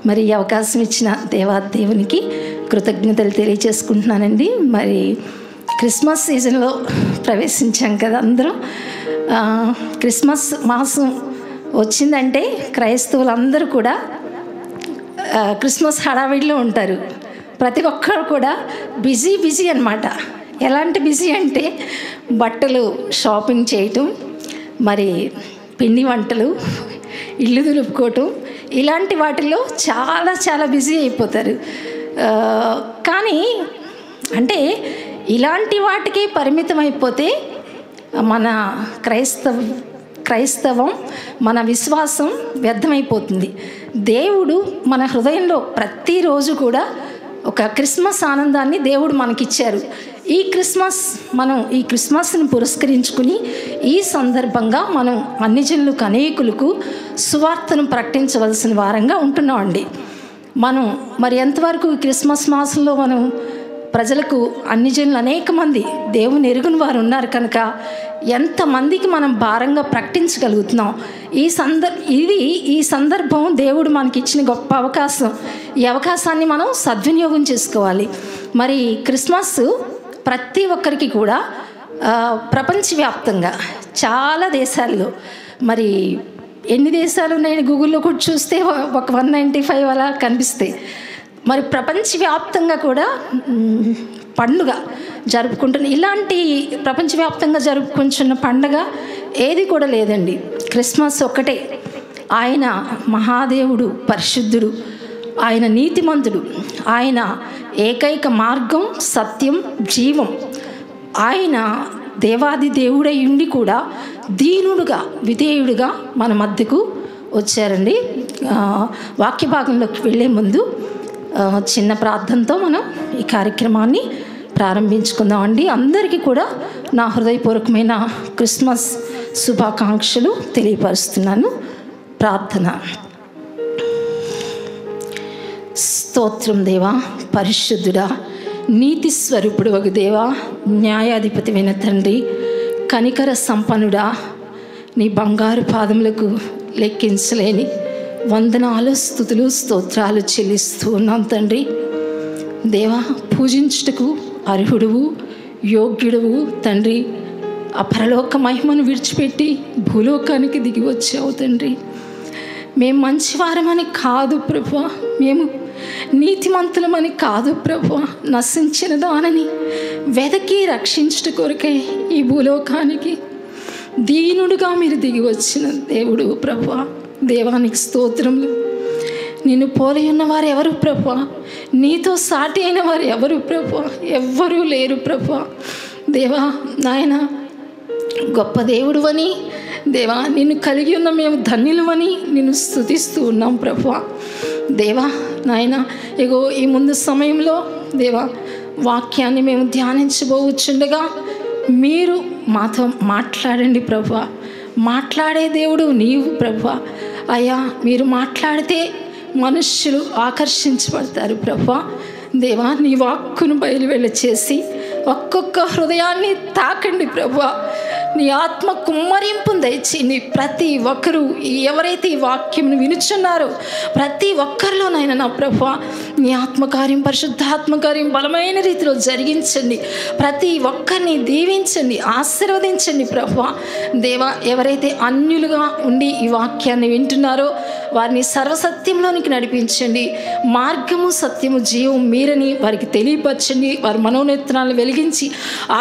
మరి ఈ అవకాశం ఇచ్చిన దేవునికి కృతజ్ఞతలు తెలియజేసుకుంటున్నానండి. మరి క్రిస్మస్ సీజన్లో ప్రవేశించాం కదా అందరం. క్రిస్మస్ మాసం వచ్చిందంటే క్రైస్తవులందరూ కూడా క్రిస్మస్ హడావిడిలో ఉంటారు. ప్రతి ఒక్కరు కూడా బిజీ అన్నమాట. ఎలాంటి బిజీ అంటే బట్టలు షాపింగ్ చేయటం, మరి పిండి వంటలు, ఇల్లు దులుపుకోవటం, ఇలాంటి వాటిల్లో చాలా బిజీ అయిపోతారు. కానీ అంటే ఇలాంటి వాటికి పరిమితం అయిపోతే మన క్రైస్తవం మన విశ్వాసం వ్యర్థమైపోతుంది. దేవుడు మన హృదయంలో ప్రతిరోజు కూడా ఒక క్రిస్మస్ ఆనందాన్ని దేవుడు మనకిచ్చారు. ఈ క్రిస్మస్ని పురస్కరించుకుని ఈ సందర్భంగా మనం అన్ని జనులకు అనేకులకు సువార్తను ప్రకటించవలసిన వారంగా ఉంటున్నామండి. మనం మరి ఎంతవరకు క్రిస్మస్ మాసంలో మనం ప్రజలకు అన్ని జనులు అనేక మంది దేవుని ఎరుగుని వారు ఉన్నారు కనుక ఎంతమందికి మనం భారంగా ప్రకటించగలుగుతున్నాం. ఈ సందర్భం దేవుడు మనకి ఇచ్చిన గొప్ప అవకాశం. ఈ అవకాశాన్ని మనం సద్వినియోగం చేసుకోవాలి. మరి క్రిస్మస్ ప్రతి ఒక్కరికి కూడా ప్రపంచవ్యాప్తంగా చాలా దేశాల్లో, మరి ఎన్ని దేశాలు ఉన్నాయని గూగుల్లో కూడా చూస్తే ఒక 195 అలా కనిపిస్తాయి. మరి ప్రపంచవ్యాప్తంగా కూడా పండుగ జరుపుకుంటున్న ఇలాంటి ప్రపంచవ్యాప్తంగా జరుపుకుంటున్న పండుగ ఏది కూడా లేదండి. క్రిస్మస్ ఒక్కటే. ఆయన మహాదేవుడు, పరిశుద్ధుడు, ఆయన నీతిమంతుడు, ఆయన ఏకైక మార్గం, సత్యం, జీవం. ఆయన దేవాది దేవుడై ఉండి కూడా దీనుడుగా, విధేయుడుగా మన మధ్యకు వచ్చారండి. వాక్య భాగంలోకి వెళ్ళే ముందు చిన్న ప్రార్థనతో మనం ఈ కార్యక్రమాన్ని ప్రారంభించుకుందామండి. అందరికీ కూడా నా హృదయపూర్వకమైన క్రిస్మస్ శుభాకాంక్షలు తెలియపరుస్తున్నాను. ప్రార్థన. స్తోత్రం దేవా, పరిశుద్ధుడా, నీతి స్వరూపుడు ఒక దేవా, న్యాయాధిపతి అయిన తండ్రి, కనికర సంపన్నుడా, నీ బంగారు పాదములకు లెక్కించలేని వందనాలు, స్తుతులు, స్తోత్రాలు చెల్లిస్తూ ఉన్నాం తండ్రి. దేవా, పూజించుటకు అర్హుడువు, యోగ్యుడువు తండ్రి. ఆ పరలోక మహిమను విడిచిపెట్టి భూలోకానికి దిగి వచ్చావు తండ్రి. మేము మంచివారమని కాదు ప్రభువా, మేము నీతిమంతులమని కాదు ప్రభువా, నశించిన దానని వెదకి రక్షించుట కొరకై ఈ భూలోకానికి దీనుడుగా మీరు దిగి వచ్చిన దేవుడు ప్రభువా. దేవానికి స్తోత్రములు. నిన్ను పోలి ఉన్నవారు ఎవరు ప్రభువా? నీతో సాటి అయిన వారు ఎవరు ప్రభువా? ఎవ్వరూ లేరు ప్రభువా. దేవా నాయన, గొప్ప దేవుడు అని దేవా, నిన్ను కలిగి ఉన్న మేము ధన్యులమని నిన్ను స్తుతిస్తూ ఉన్నాం ప్రభువా. దేవా నాయన, ఇగో ఈ ముందు సమయంలో దేవా వాక్యాన్ని మేము ధ్యానించబోచుండగా మీరు మాతో మాట్లాడండి ప్రభువా. మాట్లాడే దేవుడు నీవు ప్రభువా. అయ్యా, మీరు మాట్లాడితే మనుష్యులు ఆకర్షించబడతారు ప్రభువా. దేవా, నీ వాక్కును బయలువెళ్ళ చేసి ఒక్కొక్క హృదయాన్ని తాకండి ప్రభువా. నీ ఆత్మ కుమ్మరింపును దయచేయండి. ప్రతి ఒక్కరూ ఎవరైతే ఈ వాక్యంను వినుచున్నారో ప్రతి ఒక్కరిలోనైనా నా ప్రభువా నీ ఆత్మకార్యం, పరిశుద్ధాత్మకార్యం బలమైన రీతిలో జరిగించండి. ప్రతి ఒక్కరిని దీవించండి, ఆశీర్వదించండి ప్రభువా. దేవా, ఎవరైతే అన్యులుగా ఉండి ఈ వాక్యాన్ని వింటున్నారో వారిని సర్వసత్యంలోనికి నడిపించండి. మార్గము, సత్యము, జీవం మీరని వారికి తెలియపరచండి. వారి మనోనేత్రాలను వెలిగించి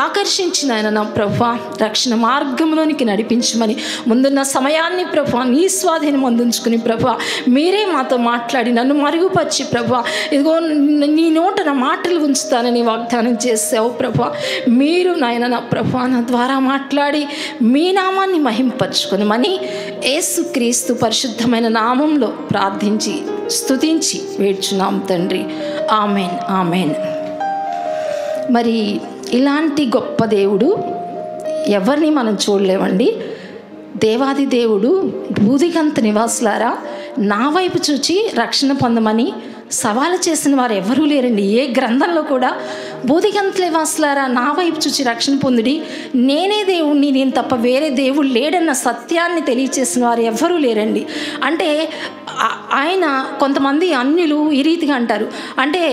ఆకర్షించిన ఆయన నా ప్రభువా రక్షణ మార్గంలోనికి నడిపించమని ముందున్న సమయాన్ని ప్రభువా నీ స్వాధీనం అందించుకుని ప్రభువా మీరే మాతో మాట్లాడి నన్ను మరుగుపరిచి ప్రభువా ఇదిగో నీ నోట నా మాటలు ఉంచుతానని వాగ్దానం చేసావు ప్రభువా. మీరు నాయన నా ప్రభువా నా ద్వారా మాట్లాడి మీ నామాన్ని మహింపరచుకునమని యేసుక్రీస్తు పరిశుద్ధమైన నామంలో ప్రార్థించి స్తుతించి వేడుచున్నాం తండ్రి. Amen, amen. మరి ఇలాంటి గొప్ప దేవుడు ఎవరిని మనం చూడలేమండి. దేవాది దేవుడు భూదిగంత నివాసులారా నా వైపు చూచి రక్షణ పొందమని సవాలు చేసిన వారు ఎవరూ లేరండి. ఏ గ్రంథంలో కూడా భూదిగంత నివాసులారా నా వైపు చూచి రక్షణ పొందుడి, నేనే దేవుణ్ణి, నేను తప్ప వేరే దేవుడు లేడన్న సత్యాన్ని తెలియచేసిన వారు ఎవ్వరూ లేరండి. అంటే ఆయన కొంతమంది అన్యులు ఈ రీతిగా అంటారు, అంటే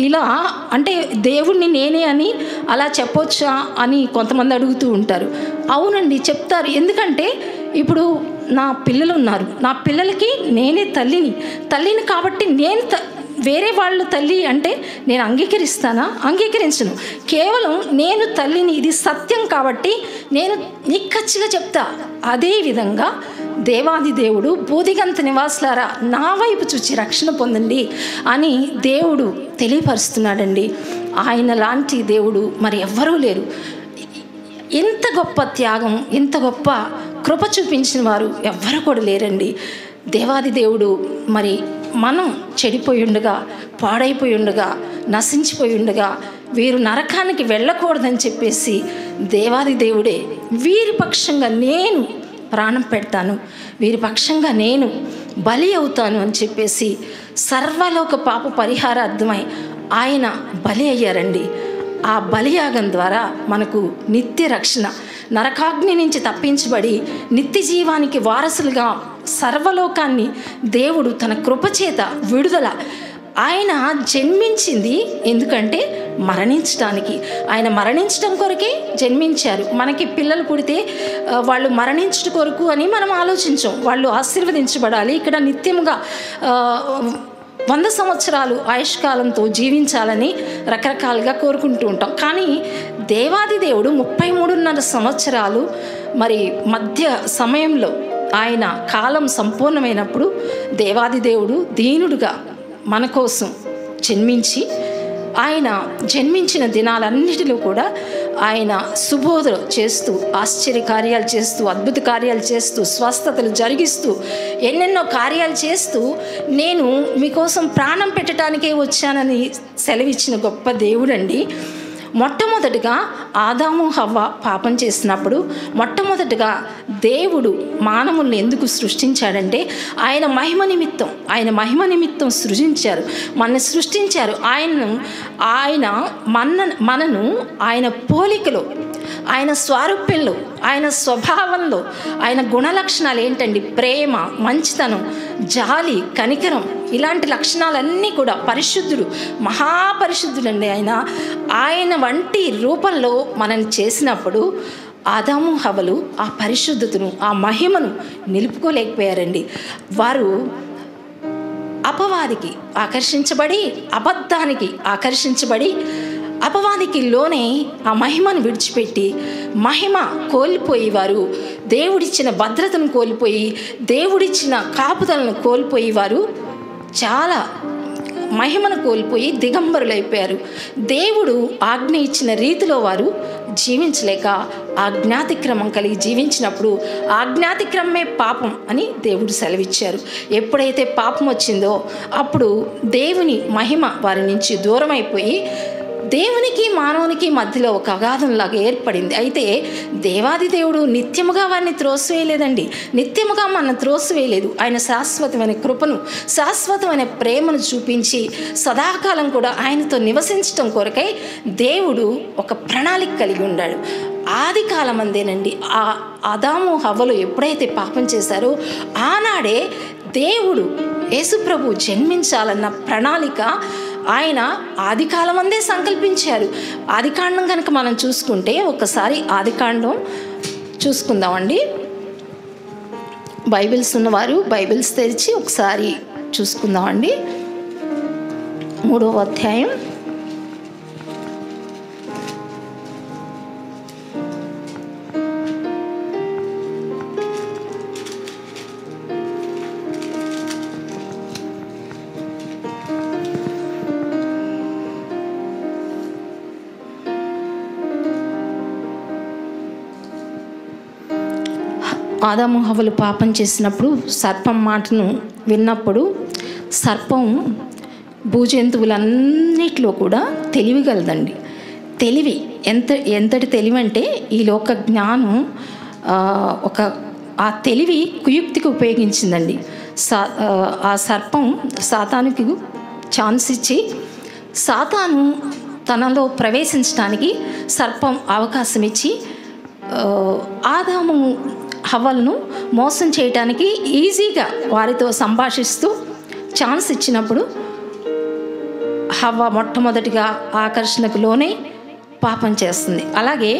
ఇలా అంటే దేవుణ్ణి నేనే అని అలా చెప్పొచ్చా అని కొంతమంది అడుగుతూ ఉంటారు. అవునండి, చెప్తారు. ఎందుకంటే ఇప్పుడు నా పిల్లలు ఉన్నారు, నా పిల్లలకి నేనే తల్లిని కాబట్టి నేను వేరే వాళ్ళు తల్లి అంటే నేను అంగీకరిస్తానా? అంగీకరించను. కేవలం నేను తల్లిని, ఇది సత్యం కాబట్టి నేను నిక్కచ్చిగా చెప్తా. అదేవిధంగా దేవాది దేవుడు బోధిగంత నివాసులారా నా వైపు చూచి రక్షణ పొందండి అని దేవుడు తెలియపరుస్తున్నాడండి. ఆయన లాంటి దేవుడు మరి ఎవ్వరూ లేరు. ఇంత గొప్ప త్యాగం, ఇంత గొప్ప కృప చూపించిన వారు ఎవ్వరు కూడా లేరండి. దేవాది దేవుడు మరి మనం చెడిపోయి ఉండగా, పాడైపోయి ఉండగా, నశించిపోయి ఉండగా, వీరు నరకానికి వెళ్ళకూడదని చెప్పేసి దేవాది దేవుడే వీరి పక్షంగా నేను ప్రాణం పెడతాను, వీరి పక్షంగా నేను బలి అవుతాను అని చెప్పేసి సర్వలోక పాప పరిహారార్థమై ఆయన బలి అయ్యారండి. ఆ బలియాగం ద్వారా మనకు నిత్య రక్షణ, నరకాగ్ని నుంచి తప్పించబడి నిత్య జీవానికి వారసులుగా సర్వలోకాన్ని దేవుడు తన కృపచేత విడుదల. ఆయన జన్మించింది ఎందుకంటే మరణించడానికి. ఆయన మరణించడం కొరకే జన్మించారు. మనకి పిల్లలు పుడితే వాళ్ళు మరణించడం కొరకు అని మనం ఆలోచించాం. వాళ్ళు ఆశీర్వదించబడాలి, ఇక్కడ నిత్యముగా 100 సంవత్సరాలు ఆయుష్కాలంతో జీవించాలని రకరకాలుగా కోరుకుంటూ ఉంటాం. కానీ దేవాది దేవుడు 33.5 సంవత్సరాలు మరి మధ్య సమయంలో ఆయన కాలం సంపూర్ణమైనప్పుడు దేవాది దేవుడు దీనుడుగా మన కోసం జన్మించి, ఆయన జన్మించిన దినాలన్నిటిలో కూడా ఆయన సుబోధలు చేస్తూ, ఆశ్చర్య కార్యాలు చేస్తూ, అద్భుత కార్యాలు చేస్తూ, స్వస్థతలు జరిగిస్తూ, ఎన్నెన్నో కార్యాలు చేస్తూ నేను మీకోసం ప్రాణం పెట్టడానికే వచ్చానని సెలవిచ్చిన గొప్ప దేవుడండి. మొట్టమొదటిగా ఆదాము హవ్వ పాపం చేసినప్పుడు మొట్టమొదటిగా దేవుడు మానవుల్ని ఎందుకు సృష్టించాడంటే ఆయన మహిమ నిమిత్తం సృజించారు, మనల్ని సృష్టించారు. మనను ఆయన పోలికలో, ఆయన స్వారూప్యంలో, ఆయన స్వభావంలో, ఆయన గుణలక్షణాలు ఏంటండి? ప్రేమ, మంచితనం, జాలి, కనికరం, ఇలాంటి లక్షణాలన్నీ కూడా. పరిశుద్ధుడు, మహాపరిశుద్ధుడండి ఆయన వంటి రూపంలో మనం చేసినప్పుడు ఆదాము హవ్వలు ఆ పరిశుద్ధతను, ఆ మహిమను నిలుపుకోలేకపోయారండి. వారు అపవాదికి ఆకర్షించబడి, అబద్ధానికి ఆకర్షించబడి, అపవాదికి లోనే ఆ మహిమను విడిచిపెట్టి మహిమ కోల్పోయి, వారు దేవుడిచ్చిన భద్రతను కోల్పోయి, దేవుడిచ్చిన కాపుదలను కోల్పోయి, వారు చాలా మహిమను కోల్పోయి దిగంబరులైపోయారు. దేవుడు ఆజ్ఞ ఇచ్చిన రీతిలో వారు జీవించలేక ఆజ్ఞాతిక్రమం కలిగి జీవించినప్పుడు ఆజ్ఞాతిక్రమమే పాపం అని దేవుడు సెలవిచ్చారు. ఎప్పుడైతే పాపం వచ్చిందో అప్పుడు దేవుని మహిమ వారి నుంచి దూరం అయిపోయి దేవునికి మానవునికి మధ్యలో ఒక అగాధంలాగా ఏర్పడింది. అయితే దేవాది దేవుడు నిత్యముగా వారిని త్రోసివేయలేదండి, నిత్యముగా మనం త్రోసివేయలేదు. ఆయన శాశ్వతమైన కృపను, శాశ్వతమైన ప్రేమను చూపించి సదాకాలం కూడా ఆయనతో నివసించడం కొరకై దేవుడు ఒక ప్రణాళిక కలిగి ఉన్నాడు. ఆది కాలం అందేనండి, ఆ ఆదాము హవ్వలు ఎప్పుడైతే పాపం చేశారో ఆనాడే దేవుడు యేసుప్రభు జన్మించాలన్న ప్రణాళిక ఆయన ఆదికాలం అందే సంకల్పించారు. ఆదికాండం కనుక మనం చూసుకుంటే ఒకసారి ఆదికాండం చూసుకుందామండి. బైబిల్స్ ఉన్నవారు బైబిల్స్ తెరిచి ఒకసారి చూసుకుందామండి. 3వ అధ్యాయం ఆదాము హవ్వలు పాపం చేసినప్పుడు సర్పం మాటను విన్నప్పుడు సర్పం భూజంతువులన్నిటిలో కూడా తెలివి కలదండి. తెలివి ఎంతటి తెలివి అంటే ఈ లోక జ్ఞానం ఆ తెలివి కుయుక్తికి ఉపయోగించిందండి. ఆ సర్పం సాతానుకి ఛాన్స్ ఇచ్చి సాతాను తనలో ప్రవేశించడానికి సర్పం అవకాశం ఇచ్చి ఆదాము హవ్వలను మోసం చేయటానికి ఈజీగా వారితో సంభాషిస్తూ ఛాన్స్ ఇచ్చినప్పుడు హవ్వ మొట్టమొదటిగా ఆకర్షణకు లోనై పాపం చేస్తుంది. అలాగే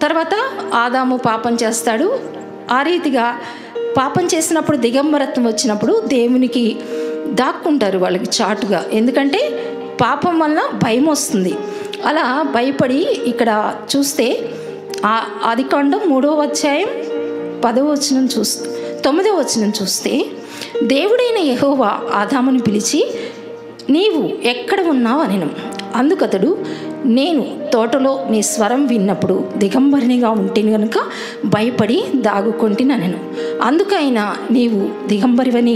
తర్వాత ఆదాము పాపం చేస్తాడు. ఆ రీతిగా పాపం చేసినప్పుడు దిగంబరత్వం వచ్చినప్పుడు దేవునికి దాక్కుంటారు వాళ్ళకి చాటుగా, ఎందుకంటే పాపం వల్ల భయం వస్తుంది. అలా భయపడి ఇక్కడ చూస్తే ఆదికాండం 3వ అధ్యాయం 10వ వచనం 9వ వచనం చూస్తే దేవుడైన యెహోవా ఆదామును పిలిచి నీవు ఎక్కడ ఉన్నావు అనెను. అందుకతడు నేను తోటలో నీ స్వరం విన్నప్పుడు దిగంబరినిగా ఉంటేను గనుక భయపడి దాగుకొంటిననెను. అందుకైనా నీవు దిగంబరివని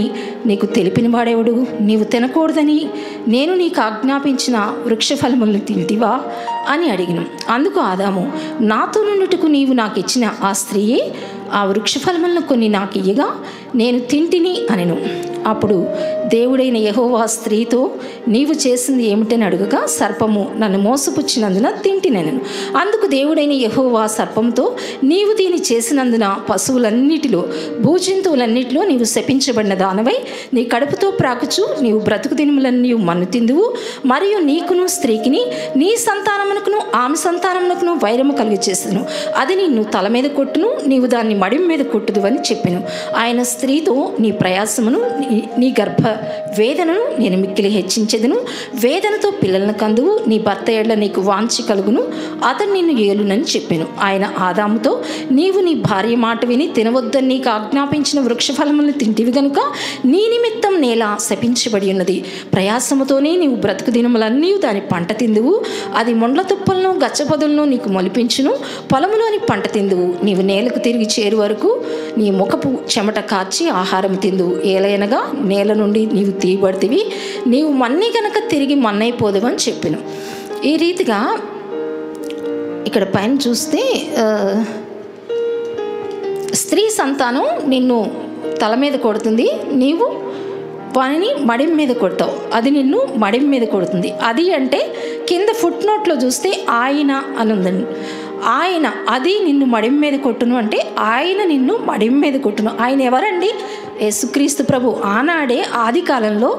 నీకు తెలిపిన వాడేవుడు? నీవు తినకూడదని నేను నీకు ఆజ్ఞాపించిన వృక్షఫలములను తింటివా అని అడిగిన. అందుకు ఆదాము నాతో నుండుటకు నీవు నాకు ఇచ్చిన ఆ స్త్రీయే ఆ వృక్షఫలములను కొన్ని నాకు ఇయ్యగా నేను తింటిని అనెను. అప్పుడు దేవుడైన యెహోవా స్త్రీతో నీవు చేసింది ఏమిటని అడుగగా సర్పము నన్ను మోసపుచ్చినందున తింటినెను. అందుకు దేవుడైన యెహోవా సర్పంతో నీవు దీన్ని చేసినందున పశువులన్నిటిలో భూజంతువులన్నిటిలో నీవు శపించబడిన దానవై నీ కడుపుతో ప్రాకుచు నీవు బ్రతుకు దినములన్నీ మన్ను తిందువు, మరియు నీకును స్త్రీకిని నీ సంతానమునకును ఆమె సంతానమునకును వైరము కలుగ చేసెను. అది నిన్ను తల మీద కొట్టును, నీవు దాన్ని మడిం మీద కొట్టుదు అని చెప్పెను. ఆయన స్త్రీతో నీ ప్రయాసమును నీ గర్భ వేదనను నేను మిక్కిలి హెచ్చించెదను, వేదనతో పిల్లలను కందువు, నీ భర్త ఎడల నీకు వాంఛ కలుగును, అతను నిన్ను ఏలునని చెప్పెను. ఆయన ఆదాముతో నీవు నీ భార్య మాట విని తినవద్దని నీకు ఆజ్ఞాపించిన వృక్షఫలములను తింటివి గనుక నీ నిమిత్తం నేల శపించబడి ఉన్నది. ప్రయాసముతోనే నీవు బ్రతుకు దినములన్నీ దాని పంట తిందువు, అది మొండ్ల తుప్పలను గచ్చపొదలను నీకు మొలిపించును, పొలములోని పంట తిందువు. నీవు నేలకు తిరిగి చేరు వరకు నీ ముఖపు చెమట కార్చి ఆహారం తిందువు, ఏలయనగా నేల నుండి నీవు తీయబడితివి, నీవు మన్ని గనక తిరిగి మన్నైపోదువు అని చెప్పెను. ఈ రీతిగా ఇక్కడ పైన చూస్తే స్త్రీ సంతానం నిన్ను తల మీద కొడుతుంది, నీవు వానిని మడిం మీద కొడతావు, అది నిన్ను మడిం మీద కొడుతుంది. అది అంటే కింద ఫుట్ నోట్లో చూస్తే ఆయన అని ఉందండి. ఆయన అది నిన్ను మడిం మీద కొట్టును అంటే ఆయన నిన్ను మడిం మీద కొట్టును. ఆయన ఎవరండి? యేసుక్రీస్తు ప్రభు. ఆనాడే ఆది కాలంలో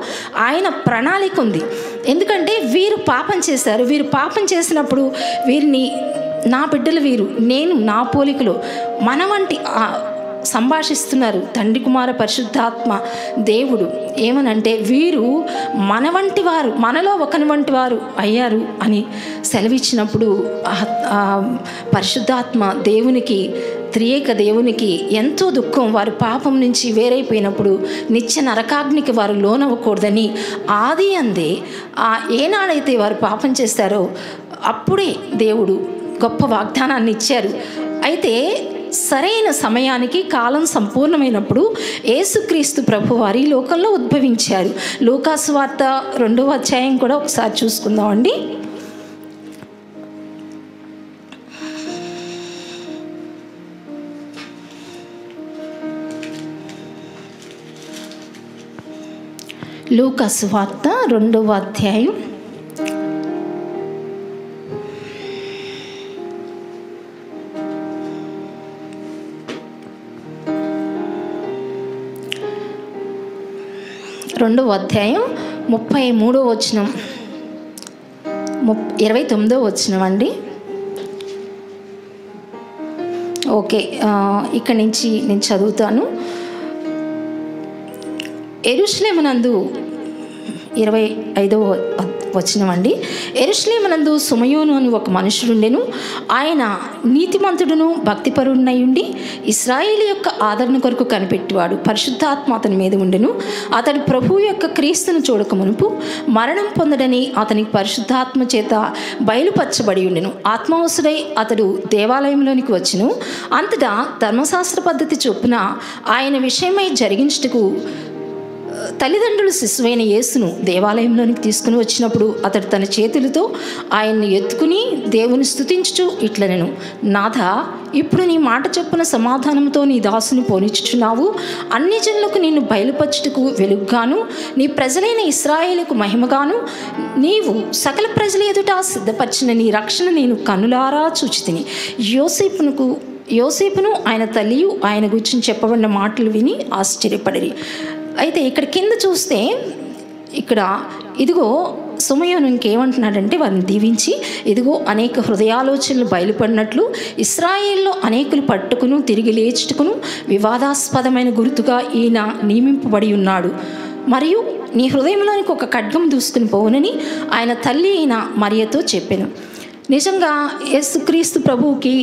ఆయన ప్రణాళిక ఉంది. ఎందుకంటే వీరు పాపం చేశారు. వీరు పాపం చేసినప్పుడు వీరిని నా బిడ్డలు వీరు, నేను నా పోలికలో మన వంటి సంభాషిస్తున్నారు తండ్రి కుమార పరిశుద్ధాత్మ దేవుడు. ఏమనంటే వీరు మన వంటి వారు, మనలో ఒకని వంటి వారు అయ్యారు అని సెలవిచ్చినప్పుడు పరిశుద్ధాత్మ దేవునికి, త్రియేక దేవునికి ఎంతో దుఃఖం. వారు పాపం నుంచి వేరైపోయినప్పుడు నిత్య నరకాగ్నికి వారు లోనవ్వకూడదని ఆది అందే ఏనాడైతే వారు పాపం చేస్తారో అప్పుడే దేవుడు గొప్ప వాగ్దానాన్ని ఇచ్చారు. అయితే సరైన సమయానికి కాలం సంపూర్ణమైనప్పుడు యేసుక్రీస్తు ప్రభు వారి లోకంలో ఉద్భవించారు. లూకాసు వార్త 2వ అధ్యాయం కూడా ఒకసారి చూసుకుందామండి. లూకాసు వార్త 2వ అధ్యాయం 2వ అధ్యాయం 33వ వచనం 29వ వచనం అండి. ఓకే, ఇక్కడి నుంచి నేను చదువుతాను. యెరూషలేమునందు 25వ వచనం అండి. యెరూషలేమునందు సుమయోను అని ఒక మనుషుడుండెను. ఆయన నీతిమంతుడును భక్తిపరుడునై ఉండి ఇశ్రాయేలు యొక్క ఆదరణ కొరకు కనిపెట్టివాడు. పరిశుద్ధాత్మ అతని మీద ఉండెను. అతడు ప్రభువు యొక్క క్రీస్తును చూడక మునుపు మరణం పొందడని అతనికి పరిశుద్ధాత్మ చేత బయలుపరచబడి ఉండెను. ఆత్మవశుడై అతడు దేవాలయంలోనికి వచ్చెను. అంతటా ధర్మశాస్త్ర పద్ధతి చొప్పున ఆయన విషయమై జరిగించుటకు తల్లిదండ్రులు శిశువైన యేసును దేవాలయంలోనికి తీసుకుని వచ్చినప్పుడు అతడు తన చేతులతో ఆయన్ని ఎత్తుకుని దేవుని స్తుతించుచు ఇట్లనెను, నాథా, ఇప్పుడు నీ మాట చొప్పున సమాధానంతో నీ దాసుని పోనిచ్చుచున్నావు. అన్ని జనులకు నిన్ను బయలుపరచుటకు వెలుగుగాను, నీ ప్రజలైన ఇశ్రాయేలుకు మహిమగాను నీవు సకల ప్రజల ఎదుట సిద్ధపరిచిన నీ రక్షణ నేను కన్నులారా చూచితిని. యోసేపును ఆయన తల్లియు ఆయన గురించి చెప్పబడిన మాటలు విని ఆశ్చర్యపడిరి. అయితే ఇక్కడ కింద చూస్తే ఇక్కడ ఇదిగో సమయోను ఇంకేమంటున్నాడంటే వారిని దీవించి, ఇదిగో అనేక హృదయాలోచనలు బయలుపడినట్లు ఇశ్రాయేల్లో అనేకులు పట్టుకును తిరిగి లేచుటకును వివాదాస్పదమైన గుర్తుగా ఈయన నియమింపబడి ఉన్నాడు. మరియు నీ హృదయంలోనికి ఒక ఖడ్గం దూసుకుని పోవునని ఆయన తల్లి అయిన మరియతో చెప్పాను. నిజంగా యేసుక్రీస్తు ప్రభువుకి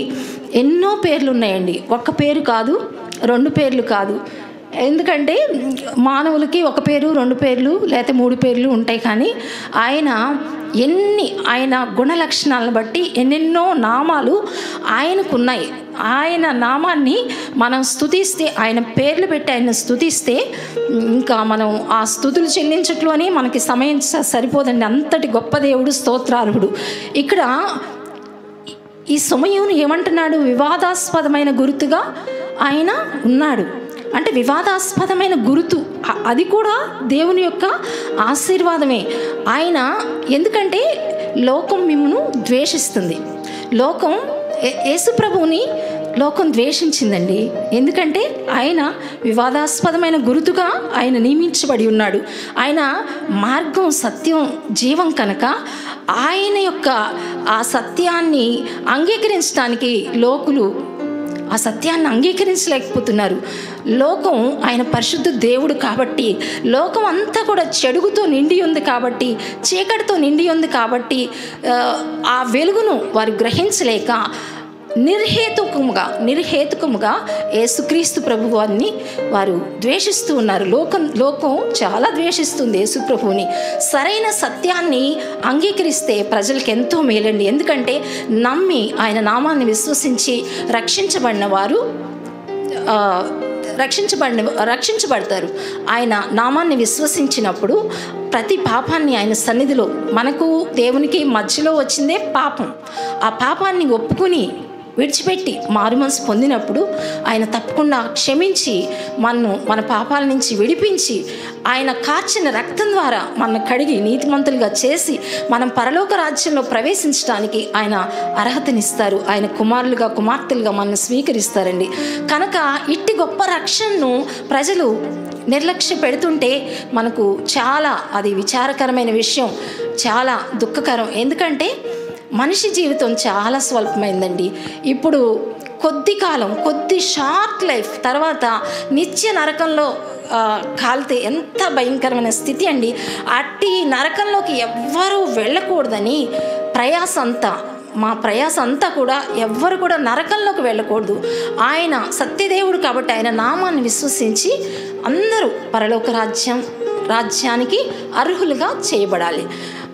ఎన్నో పేర్లు ఉన్నాయండి. ఒక్క పేరు కాదు, 2 పేర్లు కాదు. ఎందుకంటే మానవులకి 1 పేరు, 2 పేర్లు లేకపోతే 3 పేర్లు ఉంటాయి. కానీ ఆయన గుణ లక్షణాలను బట్టి ఎన్నెన్నో నామాలు ఆయనకున్నాయి. ఆయన నామాన్ని మనం స్తుతిస్తే, ఆయన పేర్లు పెట్టి ఆయన స్తుతిస్తే ఇంకా మనం ఆ స్తుతులు చెల్లించట్లోనే మనకి సమయం సరిపోదండి. అంతటి గొప్ప దేవుడు, స్తోత్రార్హుడు. ఇక్కడ ఈ సమయం ఏమంటున్నాడు? వివాదాస్పదమైన గుర్తుగా ఆయన ఉన్నాడు. అంటే వివాదాస్పదమైన గుర్తు, అది కూడా దేవుని యొక్క ఆశీర్వాదమే. ఆయన ఎందుకంటే లోకం మిమ్మును ద్వేషిస్తుంది. లోకం యేసుప్రభువుని లోకం ద్వేషించిందండి. ఎందుకంటే ఆయన వివాదాస్పదమైన గుర్తుగా ఆయన నియమించబడి ఉన్నాడు. ఆయన మార్గం, సత్యం, జీవం కనుక ఆయన యొక్క ఆ సత్యాన్ని అంగీకరించడానికి లోకులు ఆ సత్యాన్ని అంగీకరించలేకపోతున్నారు. లోకం ఆయన పరిశుద్ధ దేవుడు కాబట్టి, లోకం అంతా కూడా చెడుగుతో నిండి ఉంది కాబట్టి, చీకటితో నిండి ఉంది కాబట్టి ఆ వెలుగును వారు గ్రహించలేక నిర్హేతుకముగా యేసుక్రీస్తు ప్రభువాన్ని వారు ద్వేషిస్తూ ఉన్నారు. లోకం చాలా ద్వేషిస్తుంది యేసు ప్రభువుని. సరైన సత్యాన్ని అంగీకరిస్తే ప్రజలకు ఎంతో మేలండి. ఎందుకంటే నమ్మి ఆయన నామాన్ని విశ్వసించి రక్షించబడిన వారు రక్షించబడతారు. ఆయన నామాన్ని విశ్వసించినప్పుడు ప్రతి పాపాన్ని ఆయన సన్నిధిలో, మనకు దేవునికి మధ్యలో వచ్చిందే పాపం, ఆ పాపాన్ని ఒప్పుకుని విడిచిపెట్టి మారుమనసు పొందినప్పుడు ఆయన తప్పకుండా క్షమించి మన పాపాల నుంచి విడిపించి ఆయన కార్చిన రక్తం ద్వారా మనల్ని కడిగి నీతిమంతులుగా చేసి మనం పరలోక రాజ్యంలో ప్రవేశించడానికి ఆయన అర్హతనిస్తారు. ఆయన కుమారులుగా, కుమార్తెలుగా మనల్ని స్వీకరిస్తారండి. కనుక ఇట్టి గొప్ప రక్షణను ప్రజలు నిర్లక్ష్య పెడుతుంటే మనకు చాలా అది విచారకరమైన విషయం, చాలా దుఃఖకరం. ఎందుకంటే మనిషి జీవితం చాలా స్వల్పమైందండి. ఇప్పుడు కొద్ది షార్ట్ లైఫ్ తర్వాత నిత్య నరకంలో కాలితే ఎంత భయంకరమైన స్థితి అండి. అట్టి నరకంలోకి ఎవ్వరూ వెళ్ళకూడదని మా ప్రయాస అంతా కూడా ఎవ్వరు కూడా నరకంలోకి వెళ్ళకూడదు. ఆయన సత్యదేవుడు కాబట్టి ఆయన నామాన్ని విశ్వసించి అందరూ పరలోక రాజ్యానికి అర్హులుగా చేయబడాలి.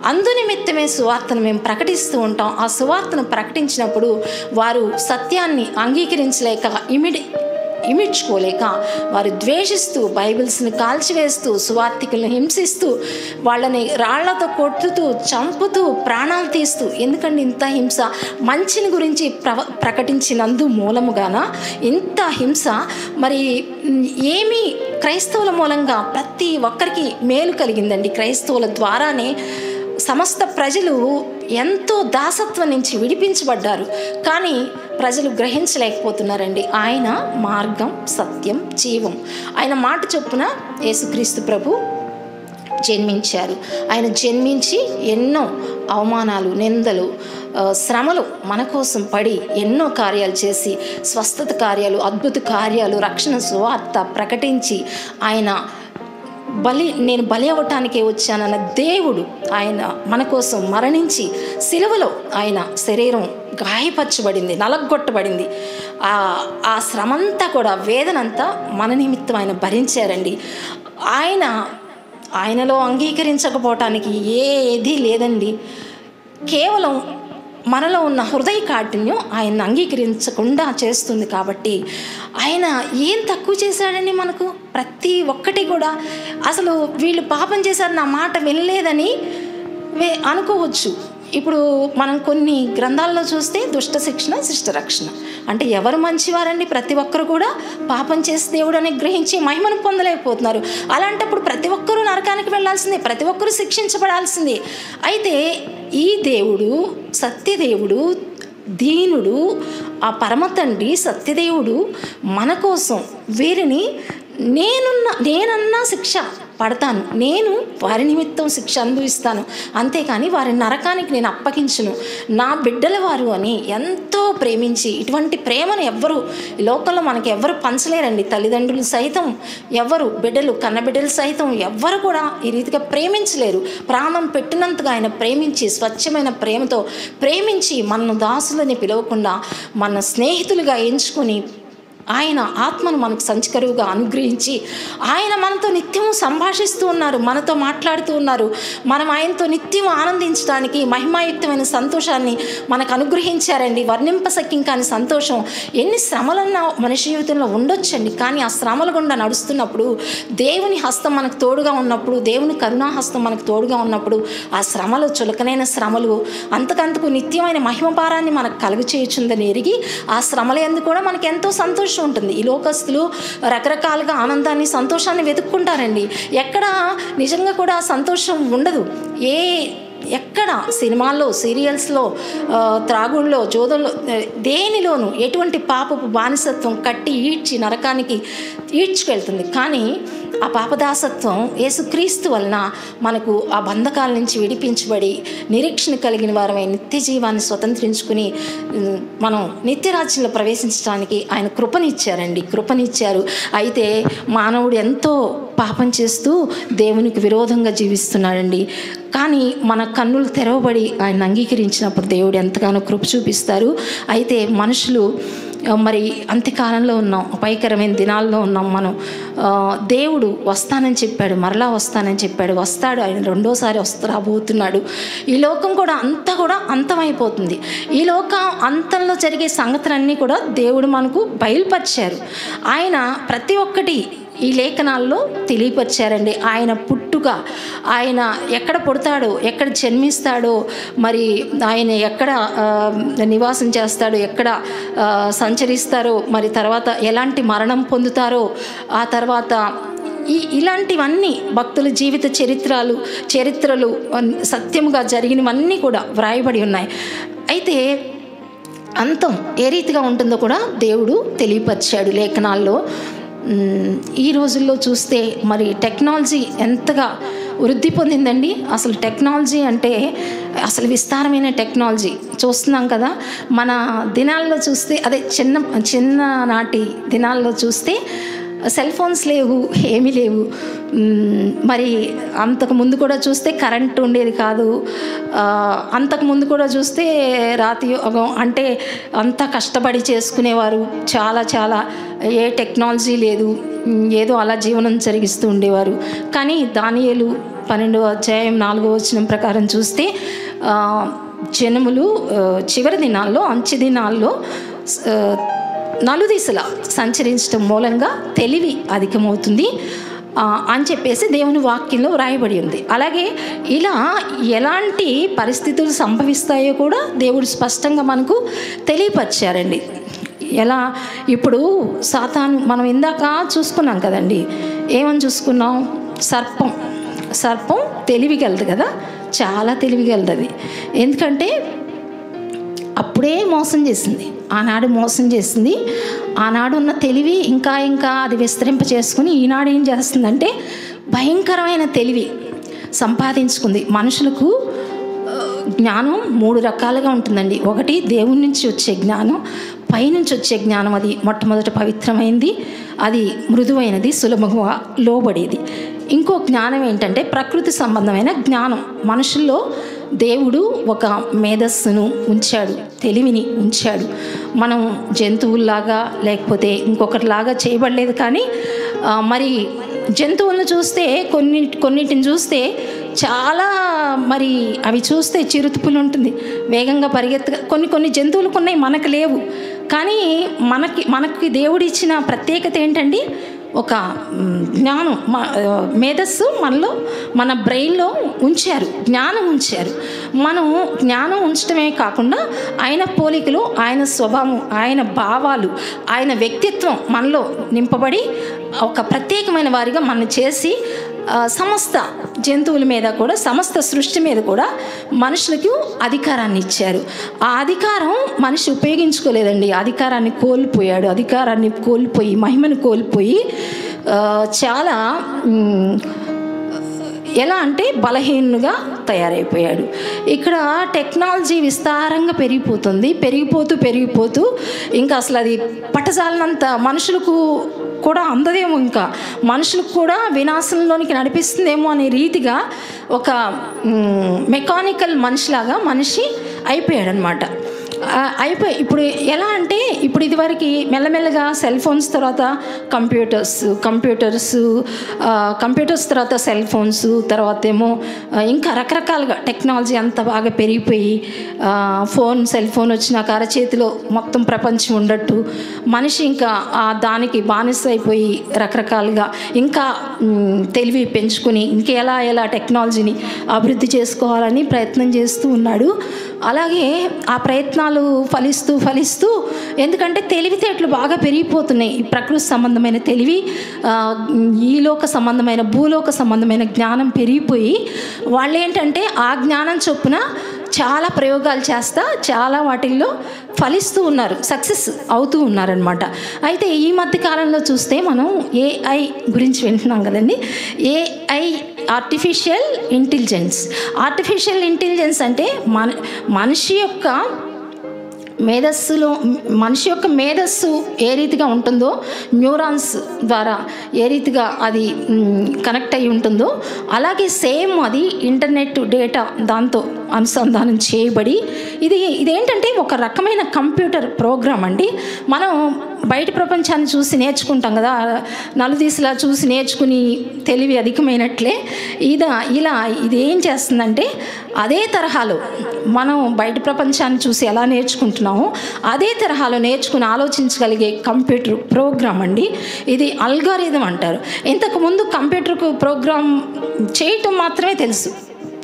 అందునిమిత్తమే సువార్తను మేము ప్రకటిస్తూ ఉంటాం. ఆ సువార్తను ప్రకటించినప్పుడు వారు సత్యాన్ని అంగీకరించలేక ఇమిడ్చుకోలేక వారు ద్వేషిస్తూ, బైబిల్స్ని కాల్చివేస్తూ, సువార్థికులను హింసిస్తూ, వాళ్ళని రాళ్లతో కొట్టుతూ, చంపుతూ, ప్రాణాలు తీస్తూ, ఎందుకంటే ఇంత హింస మంచిని గురించి ప్రకటించినందు మూలముగాన ఇంత హింస. మరి ఏమీ క్రైస్తవుల మూలంగా ప్రతి ఒక్కరికి మేలు కలిగిందండి. క్రైస్తవుల ద్వారానే సమస్త ప్రజలు ఎంతో దాసత్వం నుంచి విడిపించబడ్డారు. కానీ ప్రజలు గ్రహించలేకపోతున్నారండి. ఆయన మార్గం, సత్యం, జీవం. ఆయన మాట చొప్పున యేసుక్రీస్తు ప్రభు జన్మించారు. ఆయన జన్మించి ఎన్నో అవమానాలు, నిందలు, శ్రమలు మన కోసం పడి ఎన్నో కార్యాలు చేసి, స్వస్థత కార్యాలు, అద్భుత కార్యాలు, రక్షణ సువార్త ప్రకటించి ఆయన నేను బలి అవ్వటానికే వచ్చానన్న దేవుడు ఆయన మన కోసం మరణించి సిలువలో ఆయన శరీరం గాయపరచబడింది, నలగొట్టబడింది. ఆ శ్రమంతా కూడా, వేదనంతా మన నిమిత్తం ఆయన భరించారండి. ఆయనలో అంగీకరించకపోవటానికి ఏది లేదండి. కేవలం మనలో ఉన్న హృదయ కాఠిన్యం ఆయన అంగీకరించకుండా చేస్తుంది. కాబట్టి ఆయన ఏం తక్కువ చేశాడండి మనకు? ప్రతి ఒక్కటి కూడా అసలు వీళ్ళు పాపం చేశారు, నా మాట వినలేదని అనుకోవచ్చు. ఇప్పుడు మనం కొన్ని గ్రంథాల్లో చూస్తే దుష్ట శిక్షణ, శిష్ట రక్షణ అంటే ఎవరు మంచివారండి? ప్రతి ఒక్కరు కూడా పాపం చేసి దేవుడు అని గ్రహించి మహిమను పొందలేకపోతున్నారు. అలాంటప్పుడు ప్రతి ఒక్కరూ నరకానికి వెళ్ళాల్సిందే, ప్రతి ఒక్కరూ శిక్షించబడాల్సిందే. అయితే ఈ దేవుడు, సత్యదేవుడు, దీనుడు ఆ పరమ తండ్రి సత్యదేవుడు మన కోసం వీరిని నేనన్నా శిక్ష పడతాను, నేను వారి నిమిత్తం శిక్ష అనుభవిస్తాను, అంతేకాని వారి నరకానికి నేను అప్పగించును, నా బిడ్డల వారు అని ఎంతో ప్రేమించి, ఇటువంటి ప్రేమను ఎవ్వరు ఈ లోకంలో మనకి ఎవ్వరు పంచలేరండి. తల్లిదండ్రులు సైతం ఎవ్వరు, బిడ్డలు కన్నబిడ్డలు సైతం ఎవ్వరు కూడా ఈ రీతిగా ప్రేమించలేరు. ప్రాణం పెట్టినంతగా ఆయన ప్రేమించి, స్వచ్ఛమైన ప్రేమతో ప్రేమించి, మన దాసులని పిలవకుండా మన స్నేహితులుగా ఎంచుకొని ఆయన ఆత్మను మనకు సంచకరువుగా అనుగ్రహించి ఆయన మనతో నిత్యం సంభాషిస్తూ ఉన్నారు, మనతో మాట్లాడుతూ ఉన్నారు. మనం ఆయనతో నిత్యం ఆనందించడానికి మహిమాయుక్తమైన సంతోషాన్ని మనకు అనుగ్రహించారండి. వర్ణింపశక్యం కాని సంతోషం. ఎన్ని శ్రమలన్నా మనిషి జీవితంలో ఉండొచ్చండి, కానీ ఆ శ్రమల గుండా నడుస్తున్నప్పుడు దేవుని హస్తం మనకు తోడుగా ఉన్నప్పుడు, దేవుని కరుణాహస్తం మనకు తోడుగా ఉన్నప్పుడు ఆ శ్రమలు చులకనైన శ్రమలు అంతకంతకు నిత్యమైన మహిమ భారాన్ని మనకు కలుగు చేయొచ్చుందని ఎరిగి ఆ శ్రమల యందు కూడా మనకి ఎంతో సంతోషం ఉంటుంది. ఈ లోకస్తులు రకరకాలుగా ఆనందాన్ని సంతోషాన్ని వెతుక్కుంటారండి. ఎక్కడ నిజంగా కూడా సంతోషం ఉండదు. ఎక్కడ సినిమాల్లో, సీరియల్స్లో, త్రాగుళ్ళలో, జోదల్లో, దేనిలోనూ ఎటువంటి పాపపు బానిసత్వం కట్టి ఈడ్చి నరకానికి ఈడ్చుకెళ్తుంది. కానీ ఆ పాపదాసత్వం యేసుక్రీస్తు వలన మనకు ఆ బంధకాల నుంచి విడిపించబడి నిరీక్షణ కలిగిన వారమై నిత్య జీవాన్ని స్వతంత్రించుకుని మనం నిత్యరాజ్యంలో ప్రవేశించడానికి ఆయన కృపనిచ్చారు. అయితే మానవుడు ఎంతో పాపం చేస్తూ దేవునికి విరోధంగా జీవిస్తున్నాడండి. కానీ మన కన్నులు తెరవబడి ఆయన అంగీకరించినప్పుడు దేవుడు ఎంతగానో కృప చూపిస్తారు. అయితే మనుషులు మరి అంత్యకాలంలో ఉన్నాం, అపాయకరమైన దినాల్లో ఉన్నాం మనం. దేవుడు వస్తానని చెప్పాడు, మరలా వస్తానని చెప్పాడు, వస్తాడు. ఆయన రెండోసారి రాబోతున్నాడు. ఈ లోకం కూడా అంతమైపోతుంది. ఈ లోకం అంతంలో జరిగే సంగతులన్నీ కూడా దేవుడు మనకు బయలుపరిచారు. ఆయన ప్రతి ఒక్కటి ఈ లేఖనాల్లో తెలియపరిచారండి. ఆయన పుట్టుక, ఆయన ఎక్కడ పుడతాడో, ఎక్కడ జన్మిస్తాడో, మరి ఆయన ఎక్కడ నివాసం చేస్తాడో, ఎక్కడ సంచరిస్తారో, మరి తర్వాత ఎలాంటి మరణం పొందుతారో, ఆ తర్వాత ఇలాంటివన్నీ భక్తుల జీవిత చరిత్రలు సత్యముగా జరిగినవన్నీ కూడా వ్రాయబడి ఉన్నాయి. అయితే అంతం ఏ రీతిగా ఉంటుందో కూడా దేవుడు తెలియపరిచాడు లేఖనాల్లో. ఈ రోజుల్లో చూస్తే మరి టెక్నాలజీ ఎంతగా వృద్ధి పొందిందండి. అసలు టెక్నాలజీ అంటే అసలు విస్తారమైన టెక్నాలజీ చూస్తున్నాం కదా. మన దినాల్లో చూస్తే, అదే చిన్ననాటి దినాల్లో చూస్తే సెల్ ఫోన్స్ లేవు, ఏమీ లేవు. మరి అంతకుముందు కూడా చూస్తే కరెంట్ ఉండేది కాదు. అంతకుముందు కూడా చూస్తే రాతి అంటే అంతా కష్టపడి చేసుకునేవారు. చాలా ఏ టెక్నాలజీ లేదు, ఏదో అలా జీవనం జరిగిస్తూ ఉండేవారు. కానీ దానియేలు 12వ అధ్యాయం 4వ వచనం ప్రకారం చూస్తే జనములు చివరి దినాల్లో, అంచె దినాల్లో నలుదిశలా సంచరించడం మూలంగా తెలివి అధికమవుతుంది అని చెప్పేసి దేవుని వాక్యంలో వ్రాయబడి ఉంది. అలాగే ఇలా ఎలాంటి పరిస్థితులు సంభవిస్తాయో కూడా దేవుడు స్పష్టంగా మనకు తెలియపరిచారండి. ఎలా ఇప్పుడు సాతాను మనం ఇందాక చూసుకున్నాం కదండి. ఏమని చూసుకున్నాం? సర్పం తెలివిగలదు కదా, చాలా తెలివిగలదు. ఎందుకంటే అప్పుడే మోసం చేసింది, ఆనాడు మోసం చేసింది. ఆనాడు ఉన్న తెలివి ఇంకా అది విస్తరింప చేసుకుని ఈనాడు ఏం చేస్తుందంటే భయంకరమైన తెలివి సంపాదించుకుంది. మనుషులకు జ్ఞానం 3 రకాలుగా ఉంటుందండి. ఒకటి దేవుని నుంచి వచ్చే జ్ఞానం, పైనుంచి వచ్చే జ్ఞానం. అది మొట్టమొదట పవిత్రమైనది, అది మృదువైనది, సులభంగా లోబడేది. ఇంకో జ్ఞానం ఏంటంటే ప్రకృతి సంబంధమైన జ్ఞానం. మనుషుల్లో దేవుడు ఒక మేధస్సును ఉంచాడు, తెలివిని ఉంచాడు. మనం జంతువుల్లాగా లేకపోతే ఇంకొకటిలాగా చేయబడలేదు. కానీ మరి జంతువులను చూస్తే కొన్నిటిని చూస్తే చాలా మరి అవి చూస్తే చిరుతుపులు ఉంటుంది, వేగంగా పరిగెత్తుగా. కొన్ని జంతువులకు ఉన్నాయి, మనకు లేవు. కానీ మనకి దేవుడు ఇచ్చిన ప్రత్యేకత ఏంటండి? ఒక జ్ఞానం, మేధస్సు మనలో, మన బ్రెయిన్లో ఉంచారు, జ్ఞానం ఉంచారు. మనం జ్ఞానం ఉంచడమే కాకుండా ఆయన పోలికలు, ఆయన స్వభావం, ఆయన భావాలు, ఆయన వ్యక్తిత్వం మనలో నింపబడి ఒక ప్రత్యేకమైన వారిగా మనం చేసి సమస్త జంతువుల మీద కూడా, సమస్త సృష్టి మీద కూడా మనుషులకు అధికారాన్ని ఇచ్చారు. ఆ అధికారం మనిషి ఉపయోగించుకోలేదండి. అధికారాన్ని కోల్పోయి మహిమను కోల్పోయి చాలా ఎలా అంటే బలహీనుగా తయారైపోయాడు. ఇక్కడ టెక్నాలజీ విస్తారంగా పెరిగిపోతూ ఇంకా అసలు అది పట్టజాలనంత మనుషులకు కూడా అందదేమో, ఇంకా మనుషులకు కూడా వినాశంలోనికి నడిపిస్తుందేమో అనే రీతిగా ఒక మెకానికల్ మనిషిలాగా మనిషి అయిపోయాడనమాట. ఇప్పుడు ఎలా అంటే ఇప్పుడు ఇదివరకు మెల్లమెల్లగా సెల్ ఫోన్స్ తర్వాత కంప్యూటర్స్ తర్వాత సెల్ ఫోన్స్ తర్వాత ఏమో ఇంకా రకరకాలుగా టెక్నాలజీ అంత బాగా పెరిగిపోయి సెల్ ఫోన్ వచ్చినాక అరచేతిలో మొత్తం ప్రపంచం ఉండట్టు మనిషి ఇంకా దానికి బానిస అయిపోయి రకరకాలుగా ఇంకా తెలివి పెంచుకుని ఎలా టెక్నాలజీని అభివృద్ధి చేసుకోవాలని ప్రయత్నం చేస్తూ ఉన్నాడు. అలాగే ఆ ప్రయత్నాలు ఫలిస్తూ ఎందుకంటే తెలివితేటలు బాగా పెరిగిపోతున్నాయి. ఈ ప్రకృతి సంబంధమైన తెలివి, ఈలోక సంబంధమైన భూలోక సంబంధమైన జ్ఞానం పెరిగిపోయి వాళ్ళు ఏంటంటే ఆ జ్ఞానం చొప్పున చాలా ప్రయోగాలు చేస్తా చాలా వాటిల్లో ఫలిస్తూ ఉన్నారు, సక్సెస్ అవుతూ ఉన్నారనమాట. అయితే ఈ మధ్య కాలంలో చూస్తే మనం ఏఐ గురించి వింటున్నాం కదండి. ఏఐ ఆర్టిఫిషియల్ ఇంటెలిజెన్స్ అంటే మనిషి యొక్క మేధస్సు ఏ రీతిగా ఉంటుందో, న్యూరాన్స్ ద్వారా ఏ రీతిగా అది కనెక్ట్ అయి ఉంటుందో అలాగే సేమ్ అది ఇంటర్నెట్ డేటా దాంతో అనుసంధానం చేయబడి ఇదేంటంటే ఒక రకమైన కంప్యూటర్ ప్రోగ్రామ్ అండి. మనం బయట ప్రపంచాన్ని చూసి నేర్చుకుంటాం కదా, నలుదీసులా చూసి నేర్చుకుని తెలివి అధికమైనట్లే ఇది ఏం చేస్తుందంటే అదే తరహాలో మనం బయట ప్రపంచాన్ని చూసి ఎలా నేర్చుకుంటున్నామో అదే తరహాలో నేర్చుకుని ఆలోచించగలిగే కంప్యూటర్ ప్రోగ్రామ్ అండి. ఇది అల్గారిథం అంటారు. ఇంతకుముందు కంప్యూటర్కు ప్రోగ్రామ్ చేయటం మాత్రమే తెలుసు,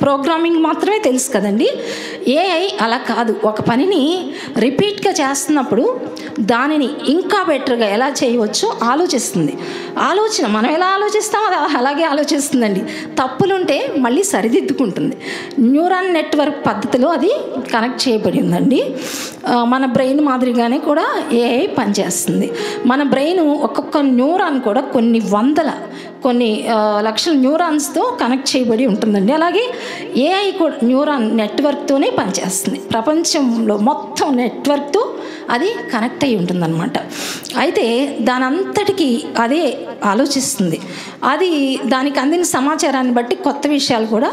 ప్రోగ్రామింగ్ మాత్రమే తెలుసు కదండి. ఏఐ అలా కాదు. ఒక పనిని రిపీట్గా చేస్తున్నప్పుడు దానిని ఇంకా బెటర్గా ఎలా చేయవచ్చో ఆలోచిస్తుంది. మనం ఎలా ఆలోచిస్తామో అలాగే ఆలోచిస్తుందండి. తప్పులుంటే మళ్ళీ సరిదిద్దుకుంటుంది. న్యూరాన్ నెట్వర్క్ పద్ధతిలో అది కనెక్ట్ చేయబడి ఉందండి. మన బ్రెయిన్ మాదిరిగానే కూడా ఏఐ పనిచేస్తుంది. మన బ్రెయిన్ ఒక్కొక్క న్యూరాన్ కూడా కొన్ని లక్షల న్యూరాన్స్తో కనెక్ట్ చేయబడి ఉంటుందండి. అలాగే ఏఐ కూడా న్యూరాన్ నెట్వర్క్తోనే పనిచేస్తుంది. ప్రపంచంలో మొత్తం నెట్వర్క్తో అది కనెక్ట్ అయి ఉంటుందన్నమాట. అయితే దానంతటికీ అదే ఆలోచిస్తుంది. దానికి అందిన సమాచారాన్ని బట్టి కొత్త విషయాలు కూడా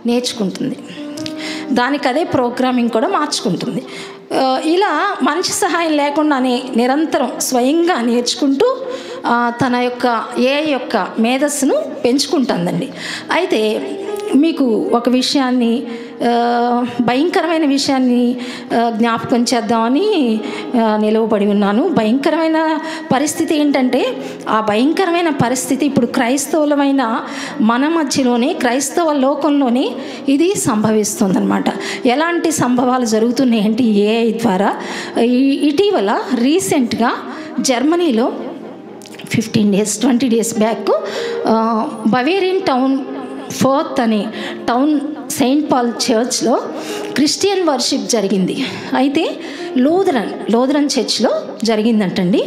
నేర్చుకుంటుంది. దానికి అదే ప్రోగ్రామింగ్ కూడా మార్చుకుంటుంది. ఇలా మనిషి సహాయం లేకుండానే నిరంతరం స్వయంగా నేర్చుకుంటూ తన యొక్క ఏఐ యొక్క మేధస్సును పెంచుకుంటుందండి. అయితే మీకు ఒక విషయాన్ని, భయంకరమైన విషయాన్ని జ్ఞాపకం చేద్దామని నిలవబడి ఉన్నాను. భయంకరమైన పరిస్థితి ఏంటంటే ఆ భయంకరమైన పరిస్థితి ఇప్పుడు క్రైస్తవులమైన మన మధ్యలోనే, క్రైస్తవ లోకంలోనే ఇది సంభవిస్తుందన్నమాట. ఎలాంటి సంభవాలు జరుగుతున్నాయంటే ఏఐ ద్వారా ఇటీవల రీసెంట్గా జర్మనీలో 20 days back Bavarian town 4th అనే టౌన్ సెయింట్ పాల్ చర్చ్లో క్రిస్టియన్ వర్షిప్ జరిగింది. అయితే లూథరన్ చర్చ్లో జరిగిందంటండి.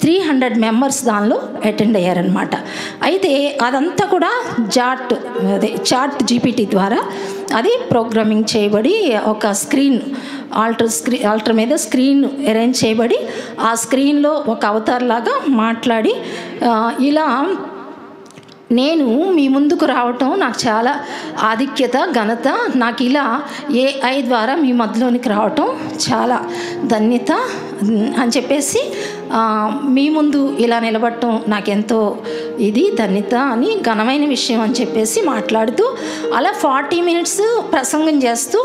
300 మెంబర్స్ దానిలో అటెండ్ అయ్యారనమాట. అయితే అదంతా కూడా చాట్ జీపీటీ ద్వారా అది ప్రోగ్రామింగ్ చేయబడి ఒక ఆల్టర్ మీద స్క్రీన్ అరేంజ్ చేయబడి ఆ స్క్రీన్లో ఒక అవతార్ లాగా మాట్లాడి ఇలా నేను మీ ముందుకు రావటం నాకు చాలా ఆధిక్యత, ఘనత, నాకు ఇలా ఏఐ ద్వారా మీ మధ్యలోనికి రావటం చాలా ధన్యత అని చెప్పేసి మీ ముందు ఇలా నిలబడటం నాకెంతో ధన్యత అని ఘనమైన విషయం అని చెప్పేసి మాట్లాడుతూ అలా 40 minutes ప్రసంగం చేస్తూ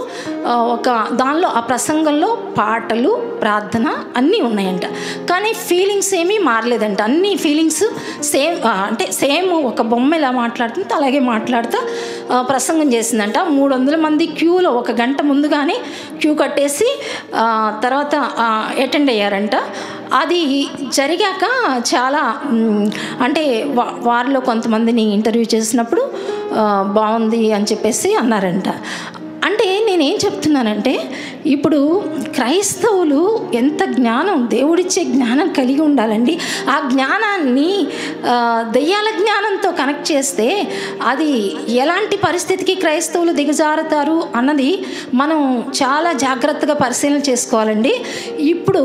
దానిలో ఆ ప్రసంగంలో పాటలు, ప్రార్థన అన్నీ ఉన్నాయంట. కానీ ఫీలింగ్స్ ఏమీ మారలేదంట. అన్ని ఫీలింగ్స్ సేమ్ ఒక బొమ్మ ఎలా మాట్లాడుతుందో అలాగే మాట్లాడుతూ ప్రసంగం చేసిందంట. 300 మంది క్యూలో 1 గంట ముందుగానే క్యూ కట్టేసి తర్వాత అటెండ్ అయ్యారంట. అది జరిగాక చాలా వారిలో కొంతమందిని ఇంటర్వ్యూ చేసినప్పుడు బాగుంది అని చెప్పేసి అన్నారంట. అంటే నేనేం చెప్తున్నానంటే, ఇప్పుడు క్రైస్తవులు ఎంత జ్ఞానం, దేవుడిచ్చే జ్ఞానం కలిగి ఉండాలండి. ఆ జ్ఞానాన్ని దెయ్యాల జ్ఞానంతో కనెక్ట్ చేస్తే అది ఎలాంటి పరిస్థితికి క్రైస్తవులు దిగజారుతారు అన్నది మనం చాలా జాగ్రత్తగా పరిశీలన చేసుకోవాలండి. ఇప్పుడు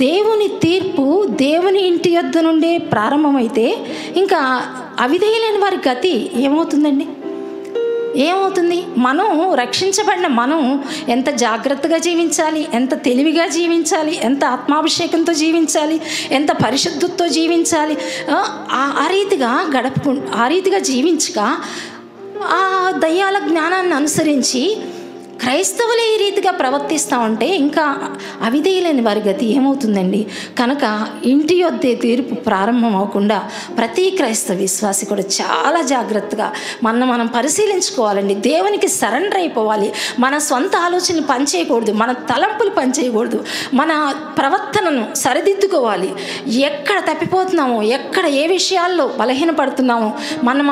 దేవుని తీర్పు దేవుని ఇంటి యొద్ద నుండే ప్రారంభమైతే ఇంకా అవిధేయులైన వారి గతి ఏమవుతుందండి? ఏమవుతుంది? మనం రక్షించబడిన మనం ఎంత జాగ్రత్తగా జీవించాలి, ఎంత తెలివిగా జీవించాలి, ఎంత ఆత్మాభిషేకంతో జీవించాలి, ఎంత పరిశుద్ధతతో జీవించాలి. ఆ రీతిగా జీవించక ఆ దయ్యాల జ్ఞానాన్ని అనుసరించి క్రైస్తవులే ఈ రీతిగా ప్రవర్తిస్తూ ఉంటే ఇంకా అవిధేయులైన వారి గతి ఏమవుతుందండి? కనుక ఇంటి యొద్దే తీర్పు ప్రారంభం అవ్వకుండా ప్రతి క్రైస్తవ విశ్వాసి కూడా చాలా జాగ్రత్తగా మనం పరిశీలించుకోవాలండి. దేవునికి సరెండర్ అయిపోవాలి. మన సొంత ఆలోచనలు పనిచేయకూడదు, మన తలంపులు పనిచేయకూడదు, మన ప్రవర్తనను సరిదిద్దుకోవాలి. ఎక్కడ తప్పిపోతున్నామో, ఎక్కడ ఏ విషయాల్లో బలహీనపడుతున్నామో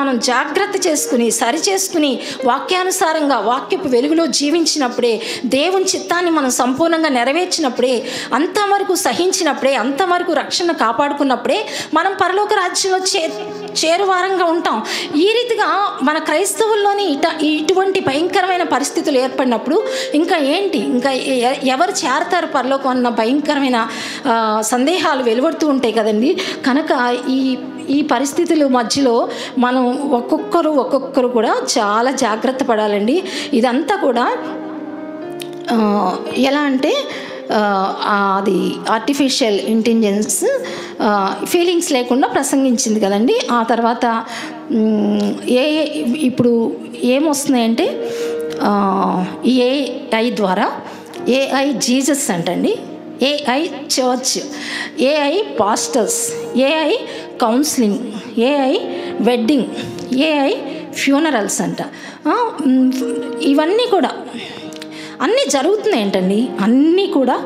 మనం జాగ్రత్త చేసుకుని సరిచేసుకుని వాక్యానుసారంగా వాక్యపు వెలుగులో జీవించినప్పుడే, దేవుని చిత్తాన్ని మనం సంపూర్ణంగా నెరవేర్చినప్పుడే, అంతవరకు సహించినప్పుడే, అంతవరకు రక్షణ కాపాడుకున్నప్పుడే మనం పరలోక రాజ్యంలో చేరువారంగా ఉంటాం. ఈ రీతిగా మన క్రైస్తవుల్లోని ఇటువంటి భయంకరమైన పరిస్థితులు ఏర్పడినప్పుడు ఇంకా ఏంటి, ఇంకా ఎవరు చేరతారు పరలోకం అన్న భయంకరమైన సందేహాలు వెలువడుతూ ఉంటాయి కదండి. కనుక ఈ పరిస్థితుల మధ్యలో మనం ఒక్కొక్కరు కూడా చాలా జాగ్రత్త పడాలండి. ఇదంతా కూడా ఎలా అంటే అది ఆర్టిఫిషియల్ ఇంటెలిజెన్స్ ఫీలింగ్స్ లేకుండా ప్రసంగించింది కదండి. ఆ తర్వాత ఇప్పుడు ఏమొస్తున్నాయంటే ఏఐ ద్వారా, ఏఐ జీసస్ అంటండి, AI church, AI pastors, AI counselling, AI wedding, AI funerals అంట. ఇవన్నీ కూడా అన్నీ జరుగుతున్నాయి ఏంటండి. అన్నీ కూడా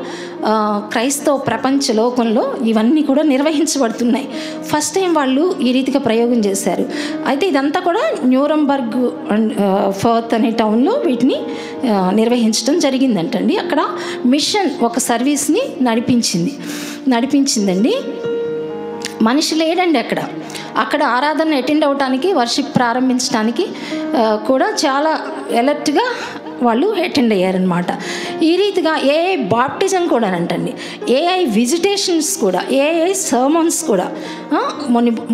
క్రైస్తవ ప్రపంచ లోకంలో ఇవన్నీ కూడా నిర్వహించబడుతున్నాయి. ఫస్ట్ టైం వాళ్ళు ఈ రీతిగా ప్రయోగం చేశారు. అయితే ఇదంతా కూడా న్యూరంబర్గ్ అండ్ ఫర్త్ అనే టౌన్లో వీటిని నిర్వహించడం జరిగిందంటండి. అక్కడ మిషన్ ఒక సర్వీస్ని నడిపించిందండి. మనిషి లేడండి అక్కడ ఆరాధన అటెండ్ అవ్వటానికి, వర్షిప్ ప్రారంభించడానికి కూడా చాలా అలర్ట్గా వాళ్ళు అటెండ్ అయ్యారనమాట. ఈ రీతిగా ఏఐ బాప్టిజం కూడా అంటండి, ఏఐ విజిటేషన్స్ కూడా, ఏఐ సర్మన్స్ కూడా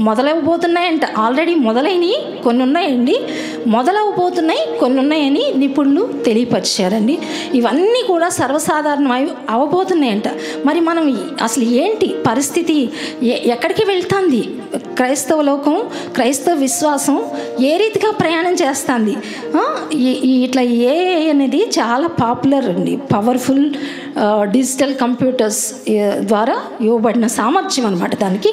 మొదలవబోతున్నాయంట. ఆల్రెడీ మొదలైనవి కొన్ని ఉన్నాయండి, మొదలవబోతున్నాయి కొన్ని ఉన్నాయని నిపుణులు తెలియపరిచారండి. ఇవన్నీ కూడా సర్వసాధారణం అవబోతున్నాయంట. మరి మనం అసలు ఏంటి పరిస్థితి, ఎక్కడికి వెళ్తుంది క్రైస్తవ లోకం, క్రైస్తవ విశ్వాసం ఏ రీతిగా ప్రయాణం చేస్తుంది? ఇట్లా ఏఐ అనేది చాలా పాపులర్ అండి. పవర్ఫుల్ డిజిటల్ కంప్యూటర్స్ ద్వారా ఇవ్వబడిన సామర్థ్యం అనమాట. దానికి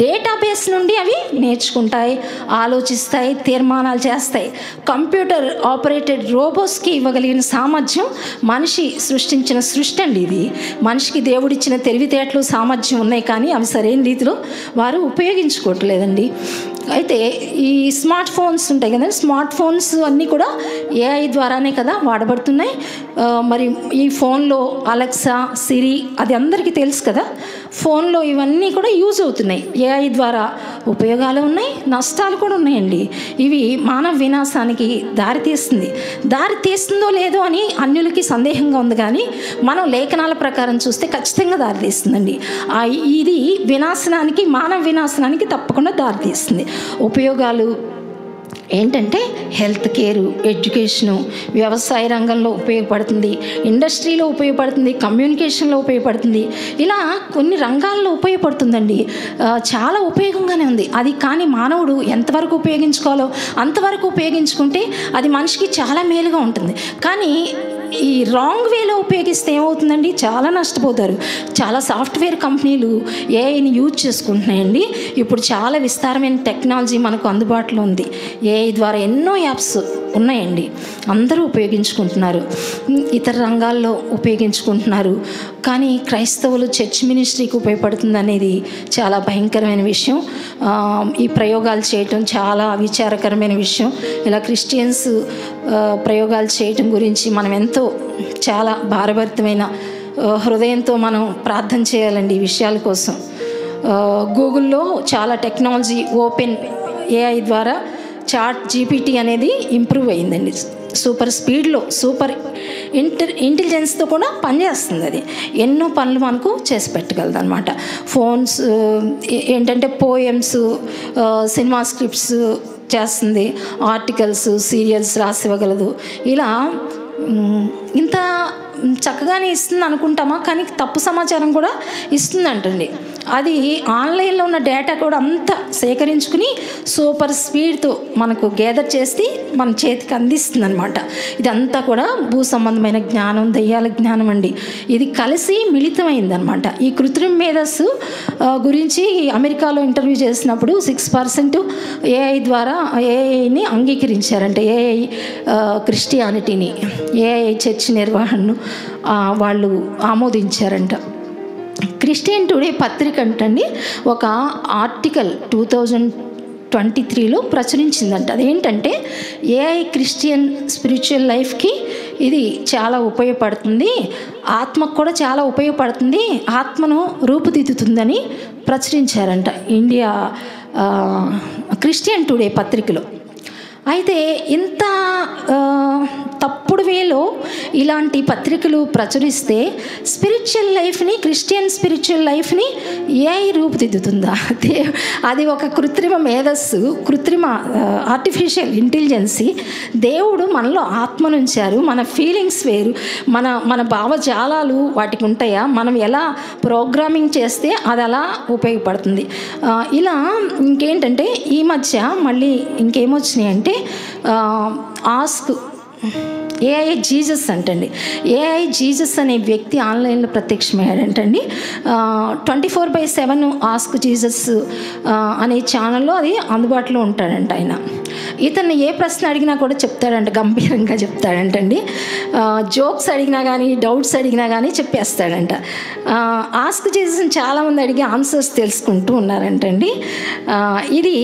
డేటాబేస్ నుండి అవి నేర్చుకుంటాయి, ఆలోచిస్తాయి, తీర్మానాలు చేస్తాయి. కంప్యూటర్ ఆపరేటెడ్ రోబోట్స్కి ఇవ్వగలిగిన సామర్థ్యం మనిషి సృష్టించిన సృష్టి అండి. ఇది మనిషికి దేవుడిచ్చిన తెలివితేటలు, సామర్థ్యం ఉన్నాయి, కానీ అవి సరైన రీతిలో వారు ఉపయోగించుకోవట్లేదండి. అయితే ఈ స్మార్ట్ ఫోన్స్ ఉంటాయి కదండి, స్మార్ట్ ఫోన్స్ అన్నీ కూడా ఏఐ ద్వారానే కదా వాడబడుతున్నాయి. మరి ఈ ఫోన్లో అలెక్సా, సిరి అది అందరికీ తెలుసు కదా. ఫోన్లో ఇవన్నీ కూడా యూజ్ అవుతున్నాయి. ఏఐ ద్వారా ఉపయోగాలు ఉన్నాయి, నష్టాలు కూడా ఉన్నాయండి. ఇవి మానవ వినాశానికి దారితీస్తుందో లేదో అని అన్యులకి సందేహంగా ఉంది, కానీ మనం లేఖనాల ప్రకారం చూస్తే ఖచ్చితంగా దారితీస్తుందండి. ఇది వినాశనానికి, మానవ వినాశనానికి తప్పకుండా దారితీస్తుంది. ఉపయోగాలు ఏంటంటే హెల్త్ కేరు, ఎడ్యుకేషను, వ్యవసాయ రంగంలో ఉపయోగపడుతుంది, ఇండస్ట్రీలో ఉపయోగపడుతుంది, కమ్యూనికేషన్లో ఉపయోగపడుతుంది. ఇలా కొన్ని రంగాల్లో ఉపయోగపడుతుందండి. చాలా ఉపయోగంగానే ఉంది అది. కానీ మానవుడు ఎంతవరకు ఉపయోగించుకోవాలో అంతవరకు ఉపయోగించుకుంటే అది మనిషికి చాలా మేలుగా ఉంటుంది. కానీ ఈ రాంగ్ వేలో ఉపయోగిస్తే ఏమవుతుందండి, చాలా నష్టపోతారు. చాలా సాఫ్ట్వేర్ కంపెనీలు ఏఐని యూజ్ చేసుకుంటున్నాయండి. ఇప్పుడు చాలా విస్తారమైన టెక్నాలజీ మనకు అందుబాటులో ఉంది. ఏఐ ద్వారా ఎన్నో యాప్స్ ఉన్నాయండి, అందరూ ఉపయోగించుకుంటున్నారు, ఇతర రంగాల్లో ఉపయోగించుకుంటున్నారు. కానీ క్రైస్తవులు చర్చ్ మినిస్ట్రీకి ఉపయోగపడుతుంది అనేది చాలా భయంకరమైన విషయం. ఈ ప్రయోగాలు చేయటం చాలా విచారకరమైన విషయం. ఇలా క్రిస్టియన్స్ ప్రయోగాలు చేయటం గురించి మనం ఎంతో చాలా భారభరితమైన హృదయంతో మనం ప్రార్థన చేయాలండి ఈ విషయాల కోసం. గూగుల్లో చాలా టెక్నాలజీ ఓపెన్ ఏఐ ద్వారా చాట్ జీపీటీ అనేది ఇంప్రూవ్ అయిందండి. సూపర్ స్పీడ్లో సూపర్ ఇంటెలిజెన్స్తో కూడా పనిచేస్తుంది. అది ఎన్నో పనులు మనకు చేసి పెట్టగలదు అనమాట. ఫోన్స్ ఏంటంటే పోయమ్స్, సినిమా స్క్రిప్ట్స్ చేస్తుంది, ఆర్టికల్స్, సీరియల్స్ రాసివ్వగలదు. ఇలా ఇంత చక్కగానే ఇస్తుంది అనుకుంటామా, కానీ తప్పు సమాచారం కూడా ఇస్తుందంటండి. అది ఆన్లైన్లో ఉన్న డేటా కూడా అంతా సేకరించుకుని సూపర్ స్పీడ్తో మనకు గ్యాదర్ చేసి మన చేతికి అందిస్తుంది అనమాట. ఇదంతా కూడా భూ సంబంధమైన జ్ఞానం, దయ్యాల జ్ఞానం అండి. ఇది కలిసి మిళితమైందనమాట. ఈ కృత్రిమ మేధస్సు గురించి అమెరికాలో ఇంటర్వ్యూ చేసినప్పుడు 6% ఏఐ ద్వారా ఏఐని అంగీకరించారంట. ఏఐ క్రిస్టియానిటీని, ఏఐ చర్చ్ నిర్వహణను వాళ్ళు ఆమోదించారంట. క్రిస్టియన్ టుడే పత్రిక అంటండి ఒక ఆర్టికల్ 2023లో ప్రచురించిందంట. అదేంటంటే ఏఐ క్రిస్టియన్ స్పిరిచువల్ లైఫ్కి ఇది చాలా ఉపయోగపడుతుంది, ఆత్మకు కూడా చాలా ఉపయోగపడుతుంది, ఆత్మను రూపుదిద్దుతుందని ప్రచురించారంట ఇండియా క్రిస్టియన్ టుడే పత్రికలో. అయితే ఇంత తప్పుడు వేలో ఇలాంటి పత్రికలు ప్రచురిస్తే స్పిరిచువల్ లైఫ్ని, క్రిస్టియన్ స్పిరిచువల్ లైఫ్ని ఏఐ రూపుదిద్దుతుందా? అది ఒక కృత్రిమ మేధస్సు, కృత్రిమ ఆర్టిఫిషియల్ ఇంటెలిజెన్సీ. దేవుడు మనలో ఆత్మనుంచారు, మన ఫీలింగ్స్ వేరు, మన భావజాలాలు వాటికి ఉంటాయా, మనం ఎలా ప్రోగ్రామింగ్ చేస్తే అది అలా ఉపయోగపడుతుంది. ఇలా ఇంకేంటంటే ఈ మధ్య మళ్ళీ ఇంకేమొచ్చినాయంటే ఆస్క్ ఏఐ జీసస్ అంటండి. ఏఐ జీసస్ అనే వ్యక్తి ఆన్లైన్లో ప్రత్యక్షమయ్యాడంటండి. 24/7 ఆస్క్ జీసస్ అనే ఛానల్లో అది అందుబాటులో ఉంటాడంట. ఆయన ఇతన్ని ఏ ప్రశ్న అడిగినా కూడా చెప్తాడంట, గంభీరంగా చెప్తాడంటండి. జోక్స్ అడిగినా కానీ, డౌట్స్ అడిగినా కానీ చెప్పేస్తాడంట. ఆస్క్ జీసస్ని చాలామంది అడిగి ఆన్సర్స్ తెలుసుకుంటూ ఉన్నారంటండి. ఇది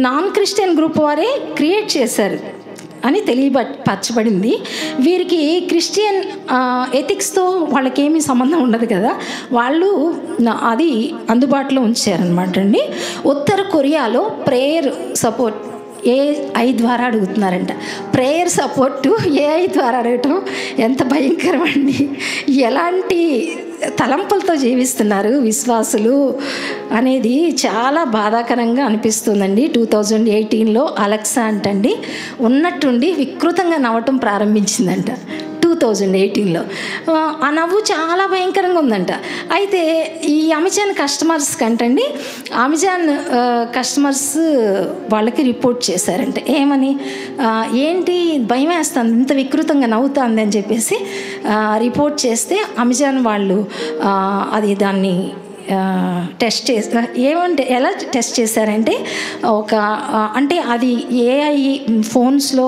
నాన్ క్రిస్టియన్ గ్రూప్ వారే క్రియేట్ చేశారు అని తెలియపరచబడింది. వీరికి క్రిస్టియన్ ఎథిక్స్తో వాళ్ళకేమీ సంబంధం ఉండదు కదా, వాళ్ళు అది అందుబాటులో ఉంచారనమాట అండి. ఉత్తర కొరియాలో ప్రేయర్ సపోర్ట్ ఏఐ ద్వారా అడుగుతున్నారంట. ప్రేయర్ సపోర్టు ఏఐ ద్వారా అడగటం ఎంత భయంకరం అండి! ఎలాంటి తలంపులతో జీవిస్తున్నారు విశ్వాసులు అనేది చాలా బాధాకరంగా అనిపిస్తుందండి. 2018లో అలెక్సా అంటండి ఉన్నట్టుండి వికృతంగా నవ్వటం ప్రారంభించిందంట. 2018లో ఆ నవ్వు చాలా భయంకరంగా ఉందంట. అయితే ఈ అమెజాన్ కస్టమర్స్ కంటండి, అమెజాన్ కస్టమర్స్ వాళ్ళకి రిపోర్ట్ చేశారంట. ఏమని, ఏంటి భయం వేస్తుంది, ఇంత వికృతంగా నవ్వుతుంది అని చెప్పేసి రిపోర్ట్ చేస్తే అమెజాన్ వాళ్ళు అది దాన్ని టెస్ట్ చేసి ఏమంటే ఎలా టెస్ట్ చేశారంటే అంటే అది ఏఐ ఫోన్స్లో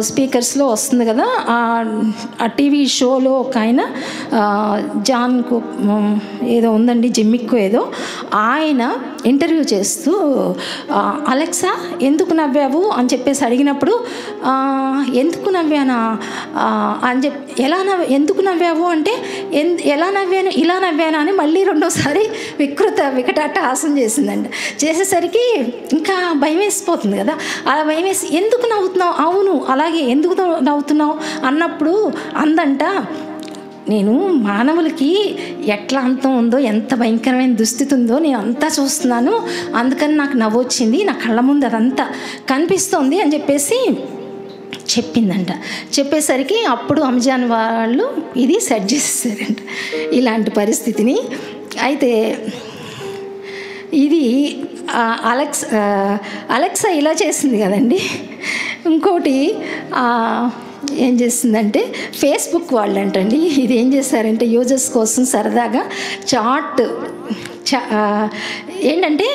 స్పీకర్స్లో వస్తుంది కదా, ఆ టీవీ షోలో ఒక ఆయన జాన్కు ఏదో ఉందండి, జిమ్మిక్కో ఏదో, ఆయన ఇంటర్వ్యూ చేస్తూ అలెక్సా ఎందుకు నవ్వావు అని చెప్పేసి అడిగినప్పుడు ఎందుకు నవ్వానా అని ఎందుకు నవ్వావు అంటే ఎలా నవ్వాను, ఇలా నవ్వానా అని మళ్ళీ రెండోసారి వికటాటహాసం చేసిందండి. చేసేసరికి ఇంకా భయం వేసిపోతుంది కదా, అలా భయం వేసి ఎందుకు నవ్వుతున్నావు, అవును అలాగే ఎందుకు నవ్వుతున్నావు అన్నప్పుడు అందంట, నేను మానవులకి ఎట్లా అంతం ఉందో, ఎంత భయంకరమైన దుస్థితి ఉందో నేను అంతా చూస్తున్నాను, అందుకని నాకు నవ్వు వచ్చింది, నా కళ్ళ ముందు అదంతా కనిపిస్తోంది అని చెప్పేసి చెప్పిందంట. చెప్పేసరికి అప్పుడు అమెజాన్ వాళ్ళు ఇది సెట్ చేసేసారంట ఇలాంటి పరిస్థితిని. అయితే ఇది అలెక్సా ఇలా చేసింది కదండి. ఇంకోటి ఏం చేసిందంటే ఫేస్బుక్ వాళ్ళు అంటండి, ఇది ఏం చేశారంటే యూజర్స్ కోసం సరదాగా ఏంటంటే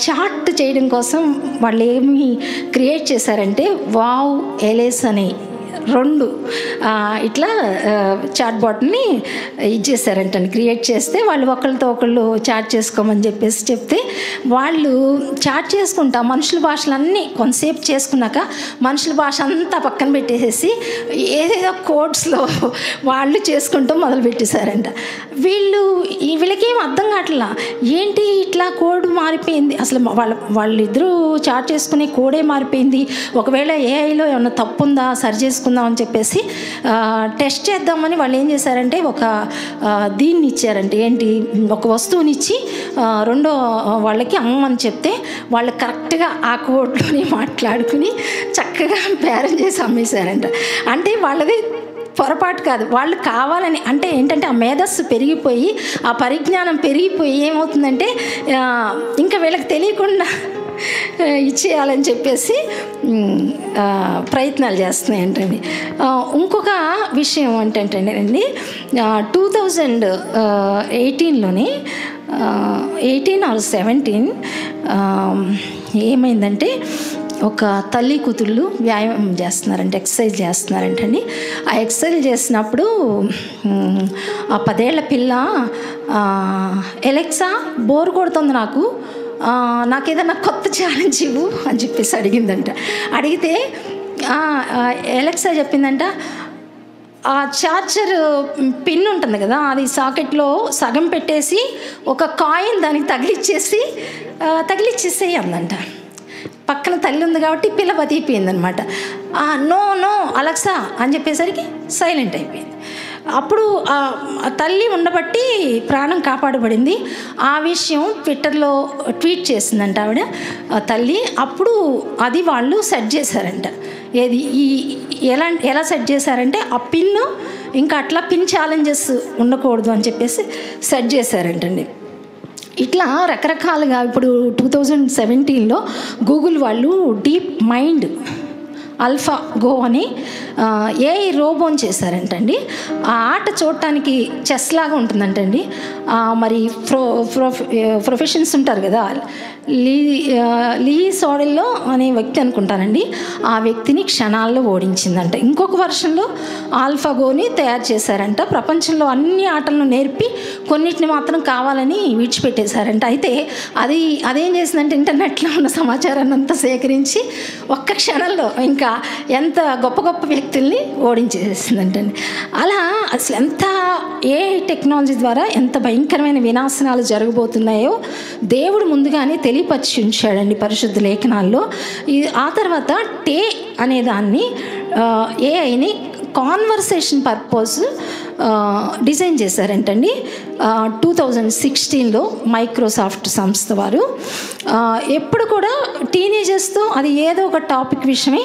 చాట్ చేయడం కోసం వాళ్ళు ఏమి క్రియేట్ చేశారంటే వావ్ ఎలేస్ అని 2 ఇట్లా చాట్ బాట్ని ఇచ్చేసారంటండి. క్రియేట్ చేస్తే వాళ్ళు ఒకళ్ళతో ఒకళ్ళు చాట్ చేసుకోమని చెప్తే వాళ్ళు చాట్ చేసుకుంటా మనుషుల భాషలన్నీ కొంతసేపు చేసుకున్నాక మనుషుల భాష అంతా పక్కన పెట్టేసేసి ఏదేదో కోడ్స్లో వాళ్ళు చేసుకుంటూ మొదలు పెట్టేశారంట. వీళ్ళకేం అర్థం కావట్లా, ఏంటి ఇట్లా కోడ్ మారిపోయింది, అసలు వాళ్ళిద్దరూ చాట్ చేసుకునే కోడే మారిపోయింది, ఒకవేళ ఏఐలో ఏమన్నా తప్పు ఉందా సరి చేసుకుందాం అని చెప్పేసి టెస్ట్ చేద్దామని వాళ్ళు ఏం చేశారంటే ఒక దీన్ని ఇచ్చారంటే, ఏంటి ఒక వస్తువునిచ్చి రెండో వాళ్ళకి అమ్మని చెప్తే వాళ్ళు కరెక్ట్గా ఆ కోడ్లోనే మాట్లాడుకుని చక్కగా బేరం చేసి అమ్మేశారంట. అంటే వాళ్ళది పొరపాటు కాదు, వాళ్ళు కావాలని, అంటే ఏంటంటే ఆ మేధస్సు పెరిగిపోయి ఆ పరిజ్ఞానం పెరిగిపోయి ఏమవుతుందంటే ఇంకా వీళ్ళకి తెలియకుండా ఇచ్చేయాలని చెప్పేసి ప్రయత్నాలు చేస్తున్నాయి ఏంటండి. ఇంకొక విషయం ఏంటంటేనండి 2018లోని 18 or 17 ఏమైందంటే ఒక తల్లి కూతుళ్ళు వ్యాయామం చేస్తున్నారంటే, ఎక్సర్సైజ్ చేస్తున్నారంటండి. ఆ ఎక్సర్సైజ్ చేసినప్పుడు ఆ 10 ఏళ్ల పిల్ల ఎలెక్సా బోర్ కొడుతుంది నాకేదన్నా కొత్త ఛాలెంజ్ ఇవ్వు అని చెప్పేసి అడిగిందంట. అడిగితే ఎలెక్సా చెప్పిందంట, ఆ చార్జర్ పిన్ ఉంటుంది కదా, అది సాకెట్లో సగం పెట్టేసి ఒక కాయిన్ దానికి తగిలిచ్చేసేయి అందంట. పక్కన తల్లి ఉంది కాబట్టి పిల్ల బతికిపోయిందనమాట. నో అలెక్సా అని చెప్పేసరికి సైలెంట్ అయిపోయింది. అప్పుడు ఆ తల్లి ఉండబట్టి ప్రాణం కాపాడబడింది. ఆ విషయం ట్విట్టర్లో ట్వీట్ చేసిందంట ఆవిడ తల్లి. అప్పుడు అది వాళ్ళు సెట్ చేశారంట. ఏది ఎలా సెట్ చేశారంటే ఆ పిన్ ఇంకా అట్లా పిన్ ఛాలెంజెస్ ఉండకూడదు అని చెప్పేసి సెట్ చేశారంటండి. ఇట్లా రకరకాలుగా ఇప్పుడు 2017లో గూగుల్ వాళ్ళు డీప్ మైండ్ ఆల్ఫా గో అని ఏఐ రోబోని చేశారంటండి. ఆ ఆట చూడటానికి చెస్ లాగా ఉంటుందంటండి. మరి ప్రొఫెషన్స్ ఉంటారు కదా, లీ సోడెల్లో అనే వ్యక్తి అనుకుంటానండి, ఆ వ్యక్తిని క్షణాల్లో ఓడించిందంట. ఇంకొక వర్షన్లో ఆల్ఫాగోని తయారు చేశారంట. ప్రపంచంలో అన్ని ఆటలను నేర్పి కొన్నిటిని మాత్రం కావాలని విడిచిపెట్టేశారంట. అయితే అదేం చేసిందంటే ఇంటర్నెట్లో ఉన్న సమాచారాన్ని అంతా సేకరించి ఒక్క క్షణంలో ఇంకా ఎంత గొప్ప గొప్ప వ్యక్తుల్ని ఓడించేసిందంటండి. అలా అసలు ఎంత ఏ టెక్నాలజీ ద్వారా ఎంత భయంకరమైన వినాశనాలు జరగబోతున్నాయో దేవుడు ముందుగానే తెలియపరిచి ఉంచాడండి పరిశుద్ధ లేఖనాల్లో. ఆ తర్వాత అనే దాన్ని ఏఐని కాన్వర్సేషన్ పర్పస్ డిజైన్ చేశారంటండి. 2016లో మైక్రోసాఫ్ట్ సంస్థ వారు ఎప్పుడు కూడా టీనేజర్స్తో అది ఏదో ఒక టాపిక్ విషయమై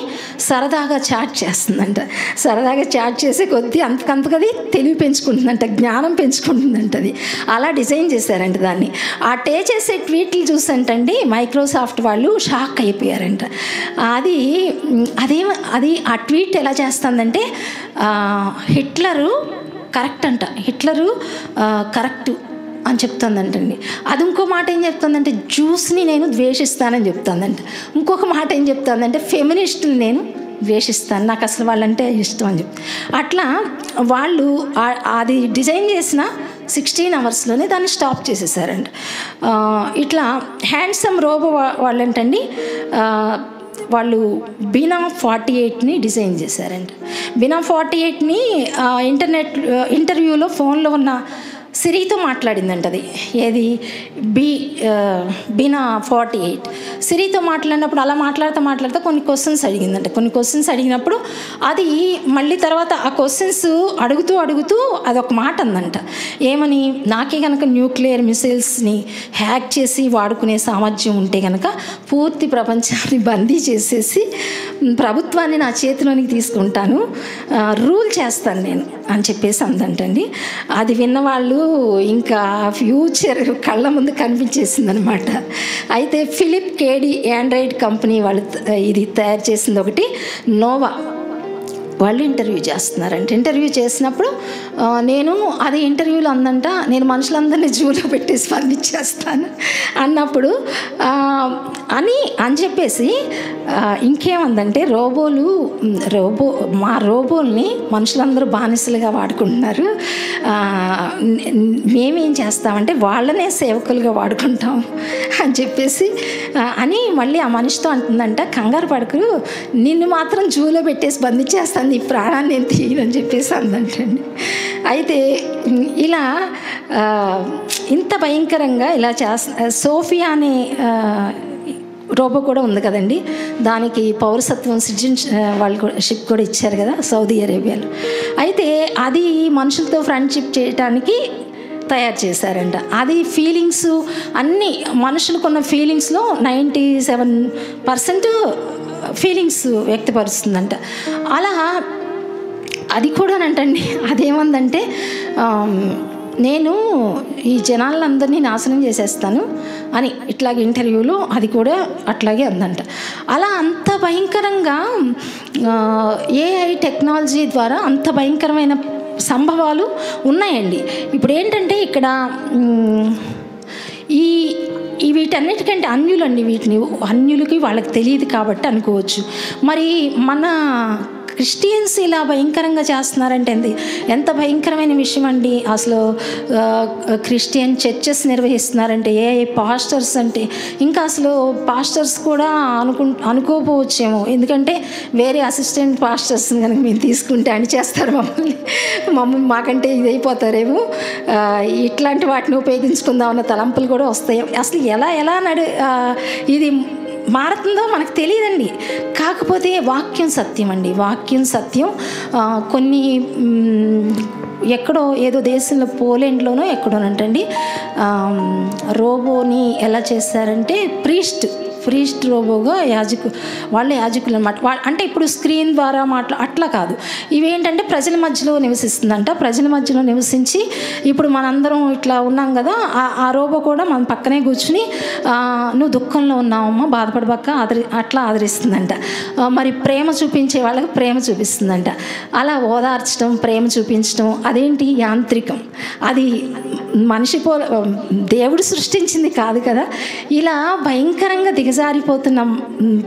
సరదాగా చాట్ చేస్తుందంట. సరదాగా చాట్ చేసే కొద్దీ అంతకంతకది తెలివి పెంచుకుంటుందంట, జ్ఞానం పెంచుకుంటుందంట. అది అలా డిజైన్ చేశారంట దాన్ని. ఆ చేసే ట్వీట్లు చూసంటండి మైక్రోసాఫ్ట్ వాళ్ళు షాక్ అయిపోయారంట. అది ఆ ట్వీట్ ఎలా చేస్తుందంటే హిట్లరు కరెక్ట్ అని చెప్తుందంటండి. అది ఇంకో మాట ఏం చెప్తుందంటే జ్యూస్ని నేను ద్వేషిస్తానని చెప్తుందంట. ఇంకొక మాట ఏం చెప్తుందంటే ఫెమినిస్టులు నేను ద్వేషిస్తాను, నాకు అసలు వాళ్ళంటే ఇష్టం అని చెప్పి. అట్లా వాళ్ళు అది డిజైన్ చేసిన 16 అవర్స్లోనే దాన్ని స్టాప్ చేసేసారంట. ఇట్లా హ్యాండ్సమ్ రోబో వాళ్ళంటండి వాళ్ళు బీనా 48ని డిజైన్ చేశారంట. బీనా 48ని ఇంటర్వ్యూలో ఫోన్లో ఉన్న సిరితో మాట్లాడిందంట. అది ఏది బీనా 48 సిరితో మాట్లాడినప్పుడు అలా మాట్లాడుతూ కొన్ని క్వశ్చన్స్ అడిగిందంట. కొన్ని క్వశ్చన్స్ అడిగినప్పుడు అది మళ్ళీ తర్వాత ఆ క్వశ్చన్స్ అడుగుతూ అదొక మాట అందంట. ఏమని, నాకే కనుక న్యూక్లియర్ మిసైల్స్ని హ్యాక్ చేసి వాడుకునే సామర్థ్యం ఉంటే కనుక పూర్తి ప్రపంచాన్ని బందీ చేసేసి ప్రభుత్వాన్ని నా చేతిలోనికి తీసుకుంటాను, రూల్ చేస్తాను నేను అని చెప్పేసి అందంటండి. అది విన్నవాళ్ళు ఇంకా ఫ్యూచర్ కళ్ళ ముందు కనిపించేసిందనమాట. అయితే ఫిలిప్ కేడి ఆండ్రాయిడ్ కంపెనీ వాళ్ళు ఇది తయారు చేసింది ఒకటి నోవా. వాళ్ళు ఇంటర్వ్యూ చేస్తున్నారంట. ఇంటర్వ్యూ చేసినప్పుడు నేను అది ఇంటర్వ్యూలో అందంట, నేను మనుషులందరినీ జూలో పెట్టి స్పందించేస్తాను అన్నప్పుడు అని చెప్పేసి ఇంకేమందంటే మా రోబోల్ని మనుషులందరూ బానిసలుగా వాడుకుంటున్నారు, మేమేం చేస్తామంటే వాళ్ళనే సేవకులుగా వాడుకుంటాం అని చెప్పేసి అని మళ్ళీ ఆ మనిషితో అంటుందంట, కంగారు పడకు, నిన్ను మాత్రం జూలో పెట్టేసి బంధించేస్తాను, నీ ప్రాణాన్ని నేను తీయనని చెప్పేసి అందంటండి. అయితే ఇలా ఇంత భయంకరంగా ఇలా సోఫియా అనే రోబో కూడా ఉంది కదండి, దానికి పౌరసత్వం వాళ్ళు షిప్ కూడా ఇచ్చారు కదా సౌదీ అరేబియాలో. అయితే అది మనుషులతో ఫ్రెండ్షిప్ చేయడానికి తయారు చేశారంట. అది ఫీలింగ్స్ అన్నీ మనుషులకున్న ఫీలింగ్స్లో 97% ఫీలింగ్స్ వ్యక్తపరుస్తుందంట. అలా అది కూడానంటండి, అదేమందంటే నేను ఈ జనాలందరినీ నాశనం చేసేస్తాను అని ఇట్లాగే ఇంటర్వ్యూలో అది కూడా అట్లాగే అందంట. అలా అంత భయంకరంగా ఏఐ టెక్నాలజీ ద్వారా అంత భయంకరమైన సంభవాలు ఉన్నాయండి. ఇప్పుడు ఏంటంటే ఇక్కడ వీటన్నిటికంటే అన్యులకి వాళ్ళకి తెలియదు కాబట్టి అనుకోవచ్చు. మరి మన క్రిస్టియన్స్ ఇలా భయంకరంగా చేస్తున్నారంటే ఎంత భయంకరమైన విషయం అండి. అసలు క్రిస్టియన్ చర్చెస్ నిర్వహిస్తున్నారంటే, పాస్టర్స్ అంటే ఇంకా అసలు పాస్టర్స్ కూడా అనుకోపోవచ్చేమో, ఎందుకంటే వేరే అసిస్టెంట్ పాస్టర్స్ని కనుక మేము తీసుకుంటే అని చేస్తారు మమ్మల్ని మాకంటే ఇది అయిపోతారేమో, ఇట్లాంటి వాటిని ఉపయోగించుకుందామన్న తలంపులు కూడా వస్తాయి. అసలు ఎలా ఇది మారుతుందో మనకు తెలియదండి. కాకపోతే వాక్యం సత్యం అండి, వాక్యం సత్యం. కొన్ని ఎక్కడో ఏదో దేశంలో పోలాండ్లోనో ఎక్కడోనంటండి రోబోని ఎలా చేశారంటే ప్రీస్ట్ రోబోగా వాళ్ళే యాజకులు అనమాట. అంటే ఇప్పుడు స్క్రీన్ ద్వారా అట్లా కాదు, ఇవేంటంటే ప్రజల మధ్యలో నివసిస్తుందంట. ప్రజల మధ్యలో నివసించి ఇప్పుడు మనందరం ఇట్లా ఉన్నాం కదా, ఆ రోబో కూడా మన పక్కనే కూర్చుని నువ్వు దుఃఖంలో ఉన్నావమ్మా బాధపడబక్క అట్లా ఆదరిస్తుందంట. మరి ప్రేమ చూపించే వాళ్ళకి ప్రేమ చూపిస్తుందంట. అలా ఓదార్చడం, ప్రేమ చూపించడం అదేంటి యాంత్రికం, అది మనిషి దేవుడు సృష్టించింది కాదు కదా. ఇలా భయంకరంగా దిగజారిపోతున్న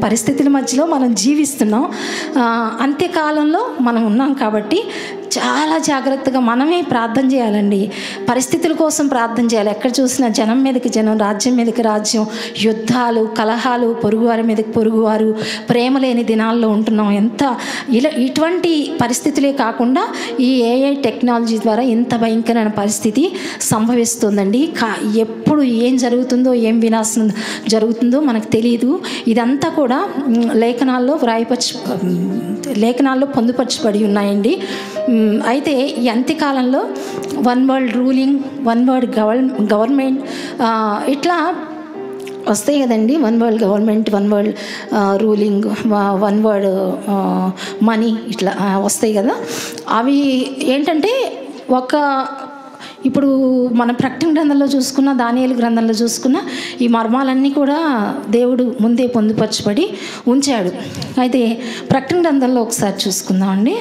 పరిస్థితుల మధ్యలో మనం జీవిస్తున్నాం. అంత్యకాలంలో మనం ఉన్నాం కాబట్టి చాలా జాగ్రత్తగా మనమే ప్రార్థన చేయాలండి. పరిస్థితుల కోసం ప్రార్థన చేయాలి. ఎక్కడ చూసినా జనం మీదకి జనం, రాజ్యం మీదకి రాజ్యం, యుద్ధాలు, కలహాలు, పొరుగువారి మీదకి పొరుగువారు, ప్రేమ లేని దినాల్లో ఉంటున్నాం. ఇటువంటి పరిస్థితులే కాకుండా ఈ ఏఐ టెక్నాలజీ ద్వారా ఇంత భయంకరమైన పరిస్థితి సంభవిస్తుందండి. ఎప్పుడు ఏం జరుగుతుందో, ఏం వినాశనం జరుగుతుందో మనకు తెలియదు. ఇదంతా కూడా లేఖనాల్లో పొందుపరచబడి ఉన్నాయండి. అయితే ఈ అంత్యకాలంలో one world ruling, one world government ఇట్లా వస్తాయి కదండి. One world government, one world ruling, one world money ఇట్లా వస్తాయి కదా. అవి ఏంటంటే ఇప్పుడు మన ప్రకటన గ్రంథంలో చూసుకున్న, దానియేలు గ్రంథంలో చూసుకున్న ఈ మర్మాలన్నీ కూడా దేవుడు ముందే పొందుపరచబడి ఉంచాడు. అయితే ప్రకటన గ్రంథంలో ఒకసారి చూసుకుందామండి.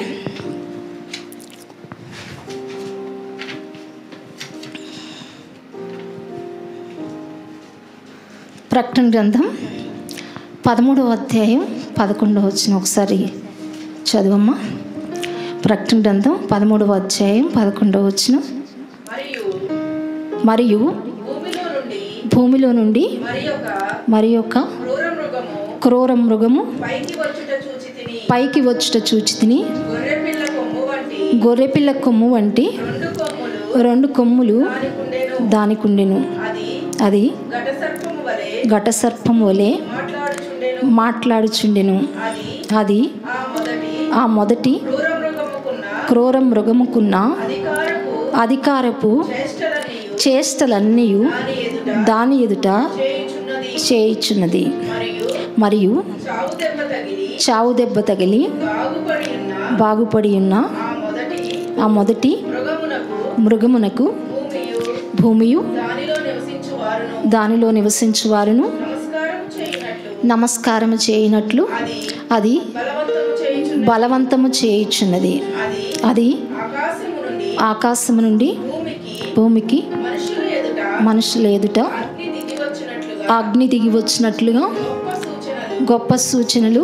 ప్రకటన గ్రంథం 13వ అధ్యాయం 11వ వచనం ఒకసారి చదువమ్మా. ప్రకటన గ్రంథం 13వ అధ్యాయం 11వ వచనం. మరియు భూమిలో నుండి మరి యొక్క క్రూర మృగము పైకి వచ్చుట చూచితిని. గొర్రెపిల్ల కొమ్ము వంటి 2 కొమ్ములు దానికుండెను. అది ఘటసర్పము వలె మాట్లాడుచుండెను. అది ఆ మొదటి క్రూర మృగముకున్న అధికారపు చేష్టలన్నీ దాని ఎదుట చేయుచున్నది. మరియు చావు దెబ్బ తగిలి బాగుపడి ఉన్న ఆ మొదటి మృగమునకు భూమియు దానిలో నివసించు వారును నమస్కారము చేయనట్లు అది బలవంతము చేయుచున్నది. అది ఆకాశము నుండి భూమికి మనుషుల ఎదుట అగ్ని దిగి వచ్చినట్లుగా గొప్ప సూచనలు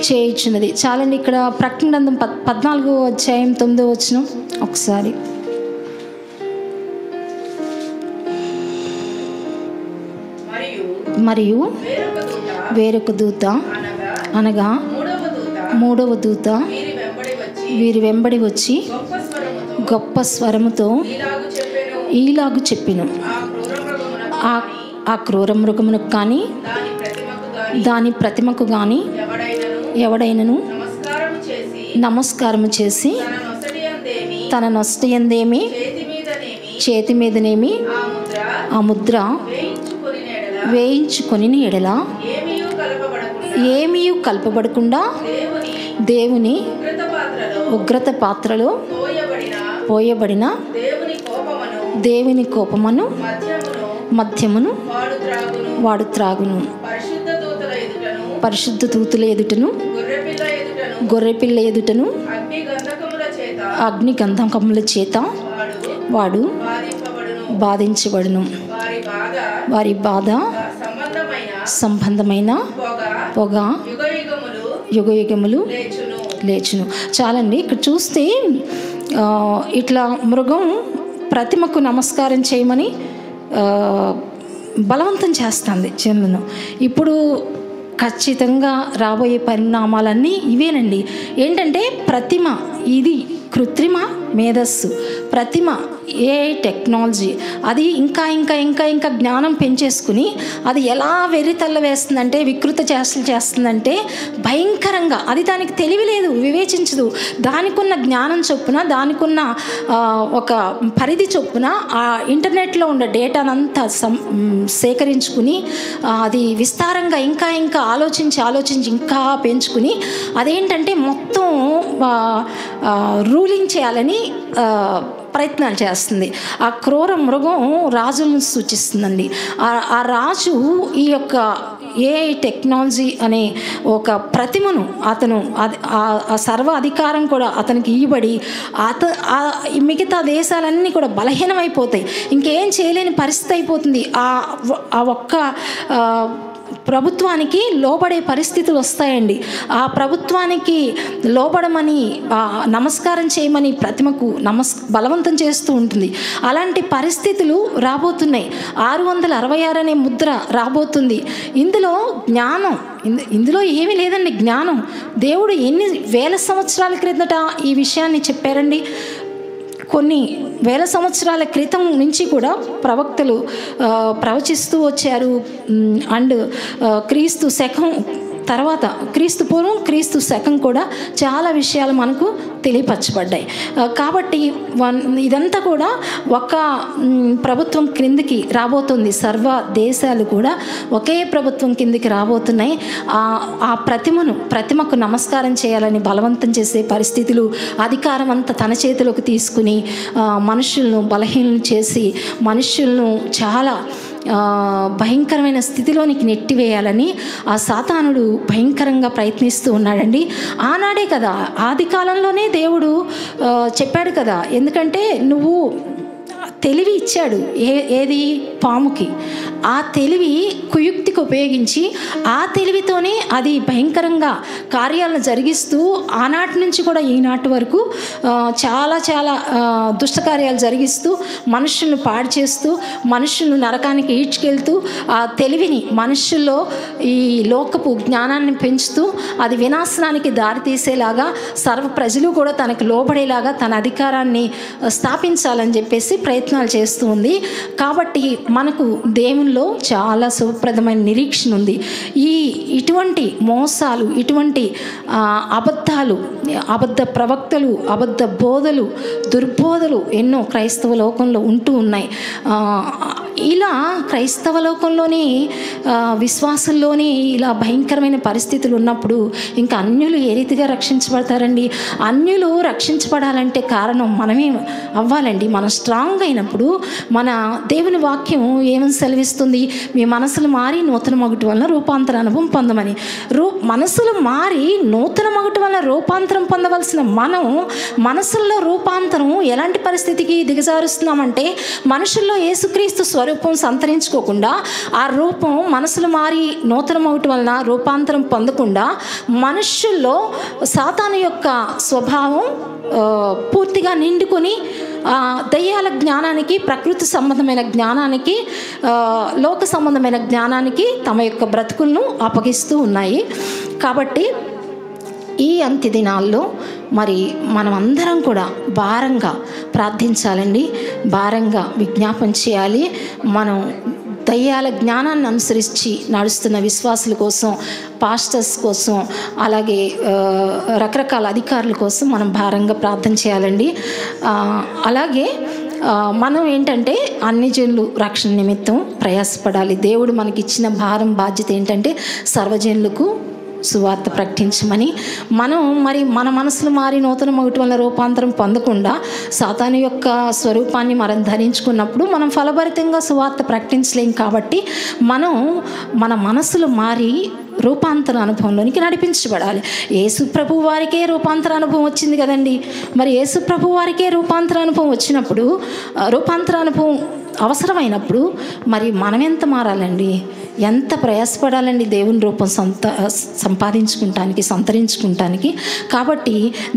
చేయుచున్నది. చాలండి. ఇక్కడ ప్రకటన గ్రంథం 14వ అధ్యాయం 9వ వచనం ఒకసారి. మరియు వేరొక దూత అనగా మూడవ దూత వీరి వెంబడి వచ్చి గొప్ప స్వరముతో ఈలాగు చెప్పెను, ఆ క్రూర మృగమునకు కానీ దాని ప్రతిమకు కానీ ఎవడైనను నమస్కారము చేసి తన నొసటియందేమి చేతి మీదనేమి ఆ ముద్ర వేయించుకొని ఎడల ఏమీ కలపబడకుండా దేవుని ఉగ్రత పాత్రలో పోయబడిన దేవుని కోపమును మద్యమును వాడు త్రాగును. పరిశుద్ధ దూతుల ఎదుటను గొర్రెపిల్ల ఎదుటను అగ్ని గంధకముల చేత వాడు బాధించబడును. వారి బాధ సంబంధమైన పొగ యుగయుగములు లేచును. చాలండి. ఇక్కడ చూస్తే ఇట్లా మృగం ప్రతిమకు నమస్కారం చేయమని బలవంతం చేస్తుంది జనులను. ఇప్పుడు ఖచ్చితంగా రాబోయే పరిణామాలన్నీ ఇవేనండి. ఏంటంటే ప్రతిమ ఇది కృత్రిమ మేధస్సు, ప్రతిమ ఏఐ టెక్నాలజీ, అది ఇంకా ఇంకా ఇంకా ఇంకా జ్ఞానం పెంచేసుకుని అది ఎలా వెర్రితల్ల వేస్తుందంటే, వికృత చేష్టలు చేస్తుందంటే భయంకరంగా. అది దానికి తెలివి లేదు, వివేచించదు. దానికున్న జ్ఞానం చొప్పున, దానికున్న ఒక పరిధి చొప్పున ఆ ఇంటర్నెట్లో ఉన్న డేటానంతా సేకరించుకుని అది విస్తారంగా ఇంకా ఇంకా ఆలోచించి ఇంకా పెంచుకుని అదేంటంటే మొత్తం రూలింగ్ చేయాలని ప్రయత్నాలు చేస్తుంది. ఆ క్రూర మృగం రాజులను సూచిస్తుందండి. ఆ రాజు ఈ యొక్క ఏఐ టెక్నాలజీ అనే ఒక ప్రతిమను అతను ఆ సర్వ అధికారం కూడా అతనికి ఇవ్వబడి మిగతా దేశాలన్నీ కూడా బలహీనమైపోతాయి, ఇంకేం చేయలేని పరిస్థితి అయిపోతుంది. ఆ ఒక్క ప్రభుత్వానికి లోబడే పరిస్థితులు వస్తాయండి. ఆ ప్రభుత్వానికి లోబడమని నమస్కారం చేయమని ప్రతిమకు బలవంతం చేస్తూ ఉంటుంది. అలాంటి పరిస్థితులు రాబోతున్నాయి. 666 అనే ముద్ర రాబోతుంది. ఇందులో జ్ఞానం, ఇందులో ఏమీ లేదండి. జ్ఞానం దేవుడు ఎన్ని వేల సంవత్సరాల క్రిందట ఈ విషయాన్ని చెప్పారండి. కొన్ని వేల సంవత్సరాల క్రితం నుంచి కూడా ప్రవక్తలు ప్రవచిస్తూ వచ్చారు. అండ్ క్రీస్తు శకం తర్వాత, క్రీస్తు పూర్వం క్రీస్తు శకం కూడా చాలా విషయాలు మనకు తెలియపరచబడ్డాయి. కాబట్టి ఇదంతా కూడా ఒక ప్రభుత్వం క్రిందికి రాబోతుంది. సర్వ దేశాలు కూడా ఒకే ప్రభుత్వం కిందికి రాబోతున్నాయి. ఆ ప్రతిమకు నమస్కారం చేయాలని బలవంతం చేసే పరిస్థితులు, అధికారం అంతా తన చేతిలోకి తీసుకుని మనుషులను బలహీనం చేసి మనుషులను చాలా భయంకరమైన స్థితిలోనికి నెట్టివేయాలని ఆ సాతానుడు భయంకరంగా ప్రయత్నిస్తూ ఉన్నాడండి. ఆనాడే కదా, ఆది కాలంలోనే దేవుడు చెప్పాడు కదా. ఎందుకంటే నువ్వు తెలివి ఇచ్చాడు, ఏది పాముకి. ఆ తెలివి కుయుక్తికి ఉపయోగించి ఆ తెలివితోనే అది భయంకరంగా కార్యాలను జరిగిస్తూ ఆనాటి నుంచి కూడా ఈనాటి వరకు చాలా చాలా దుష్టకార్యాలు జరిగిస్తూ మనుషులను పాడు చేస్తూ మనుషులను నరకానికి ఈడ్చుకెళ్తూ ఆ తెలివిని మనుషుల్లో ఈ లోకపు జ్ఞానాన్ని పెంచుతూ అది వినాశనానికి దారితీసేలాగా సర్వ ప్రజలు కూడా తనకు లోబడేలాగా తన అధికారాన్ని స్థాపించాలని చెప్పేసి ప్రయత్నాలు చేస్తూ ఉంది. కాబట్టి మనకు దేవునిలో చాలా శుభప్రదమైన నిరీక్షణ ఉంది. ఇటువంటి మోసాలు, ఇటువంటి అబద్ధాలు, అబద్ధ ప్రవక్తలు, అబద్ధ బోధలు, దుర్బోధలు ఎన్నో క్రైస్తవ లోకంలో ఉంటూ ఉన్నాయి. ఇలా క్రైస్తవ లోకంలోని విశ్వాసంలోని ఇలా భయంకరమైన పరిస్థితులు ఉన్నప్పుడు ఇంకా అన్యులు ఏ రీతిగా రక్షించబడతారండి? అన్యులు రక్షించబడాలంటే కారణం మనమే అవ్వాలండి. మనం స్ట్రాంగ్ అయినప్పుడు మన దేవుని వాక్యం ఏమని సెలవిస్తుంది? మీ మనసులు మారి నూతన మగుటి వలన రూపాంతర అనుభవం పొందమని. మనసులు మారి నూతన మగుటి వలన రూపాంతరం పొందవలసిన మనం మనసుల్లో రూపాంతరం ఎలాంటి పరిస్థితికి దిగజారుస్తున్నామంటే, మనుషుల్లో యేసుక్రీస్తు స్వరూపం సంతరించుకోకుండా, ఆ రూపం మనసులు మారి నూతన మగుటి వలన రూపాంతరం పొందకుండా మనుషుల్లో సాతాను యొక్క స్వభావం పూర్తిగా నిండుకొని దయ్యాల జ్ఞానానికి, ప్రకృతి సంబంధమైన జ్ఞానానికి, లోక సంబంధమైన జ్ఞానానికి తమ యొక్క బ్రతుకులను అప్పగిస్తూ ఉన్నాయి. కాబట్టి ఈ అంత్య దినాల్లో మరి మనం అందరం కూడా భారంగా ప్రార్థించాలండి, భారంగా విజ్ఞాపన చేయాలి. మనం దయ్యాల జ్ఞానాన్ని అనుసరించి నడుస్తున్న విశ్వాసుల కోసం, పాస్టర్స్ కోసం, అలాగే రకరకాల అధికారుల కోసం మనం భారంగా ప్రార్థన చేయాలండి. అలాగే మనం ఏంటంటే అన్ని జనులు రక్షణ నిమిత్తం ప్రయాసపడాలి. దేవుడు మనకిచ్చిన భారం, బాధ్యత ఏంటంటే సర్వజనులకు సువార్త ప్రకటించమని. మనం మరి మన మనసులు మారి నూతన మగుటి వల్ల రూపాంతరం పొందకుండా సాతాను యొక్క స్వరూపాన్ని మనం ధరించుకున్నప్పుడు మనం ఫలభరితంగా సువార్త ప్రకటించలేం. కాబట్టి మనం మన మనసులు మారి రూపాంతర అనుభవంలోనికి నడిపించబడాలి. యేసు ప్రభు వారికే రూపాంతర అనుభవం వచ్చింది కదండి. మరి యేసు ప్రభు వారికే రూపాంతర అనుభవం వచ్చినప్పుడు, రూపాంతర అనుభవం అవసరమైనప్పుడు మరి మనం ఎంత మారాలండి? ఎంత ప్రయాసపడాలండి దేవుని రూపం సంపాదించుకుంటానికి, సంతరించుకుంటానికి. కాబట్టి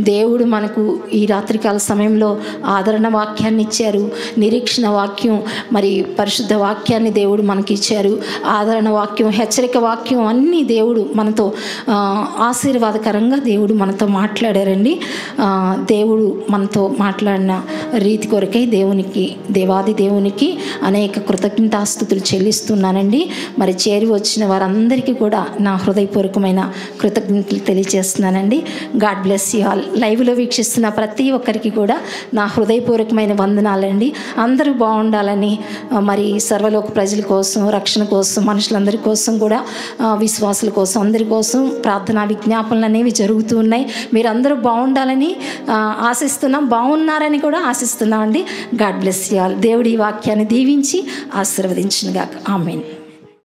దేవుడు మనకు ఈ రాత్రికాల సమయంలో ఆదరణ వాక్యాన్ని ఇచ్చారు, నిరీక్షణ వాక్యం, మరి పరిశుద్ధ వాక్యాన్ని దేవుడు మనకి ఇచ్చారు. ఆదరణ వాక్యం, హెచ్చరిక వాక్యం అన్నీ దేవుడు మనతో ఆశీర్వాదకరంగా దేవుడు మనతో మాట్లాడారండి. దేవుడు మనతో మాట్లాడిన రీతి కొరకై దేవాది దేవునికి అనేక కృతజ్ఞతాస్తుతులు చెల్లిస్తున్నానండి. మరి చేరి వచ్చిన వారందరికీ కూడా నా హృదయపూర్వకమైన కృతజ్ఞతలు తెలియజేస్తున్నానండి. God bless you all. లైవ్లో వీక్షిస్తున్న ప్రతి ఒక్కరికి కూడా నా హృదయపూర్వకమైన వందనాలండి. అందరూ బాగుండాలని, మరి సర్వలోక ప్రజల కోసం, రక్షణ కోసం, మనుషులందరి కోసం కూడా, విశ్వాసుల కోసం, అందరి కోసం ప్రార్థనా విజ్ఞాపనలు అనేవి జరుగుతూ ఉన్నాయి. మీరందరూ బాగుండాలని ఆశిస్తున్నాం, బాగున్నారని కూడా ఆశిస్తున్నాం అండి. God bless you all. దేవుడి వాక్యాన్ని దీవించి ఆశీర్వదించును గాక. ఆమేన్.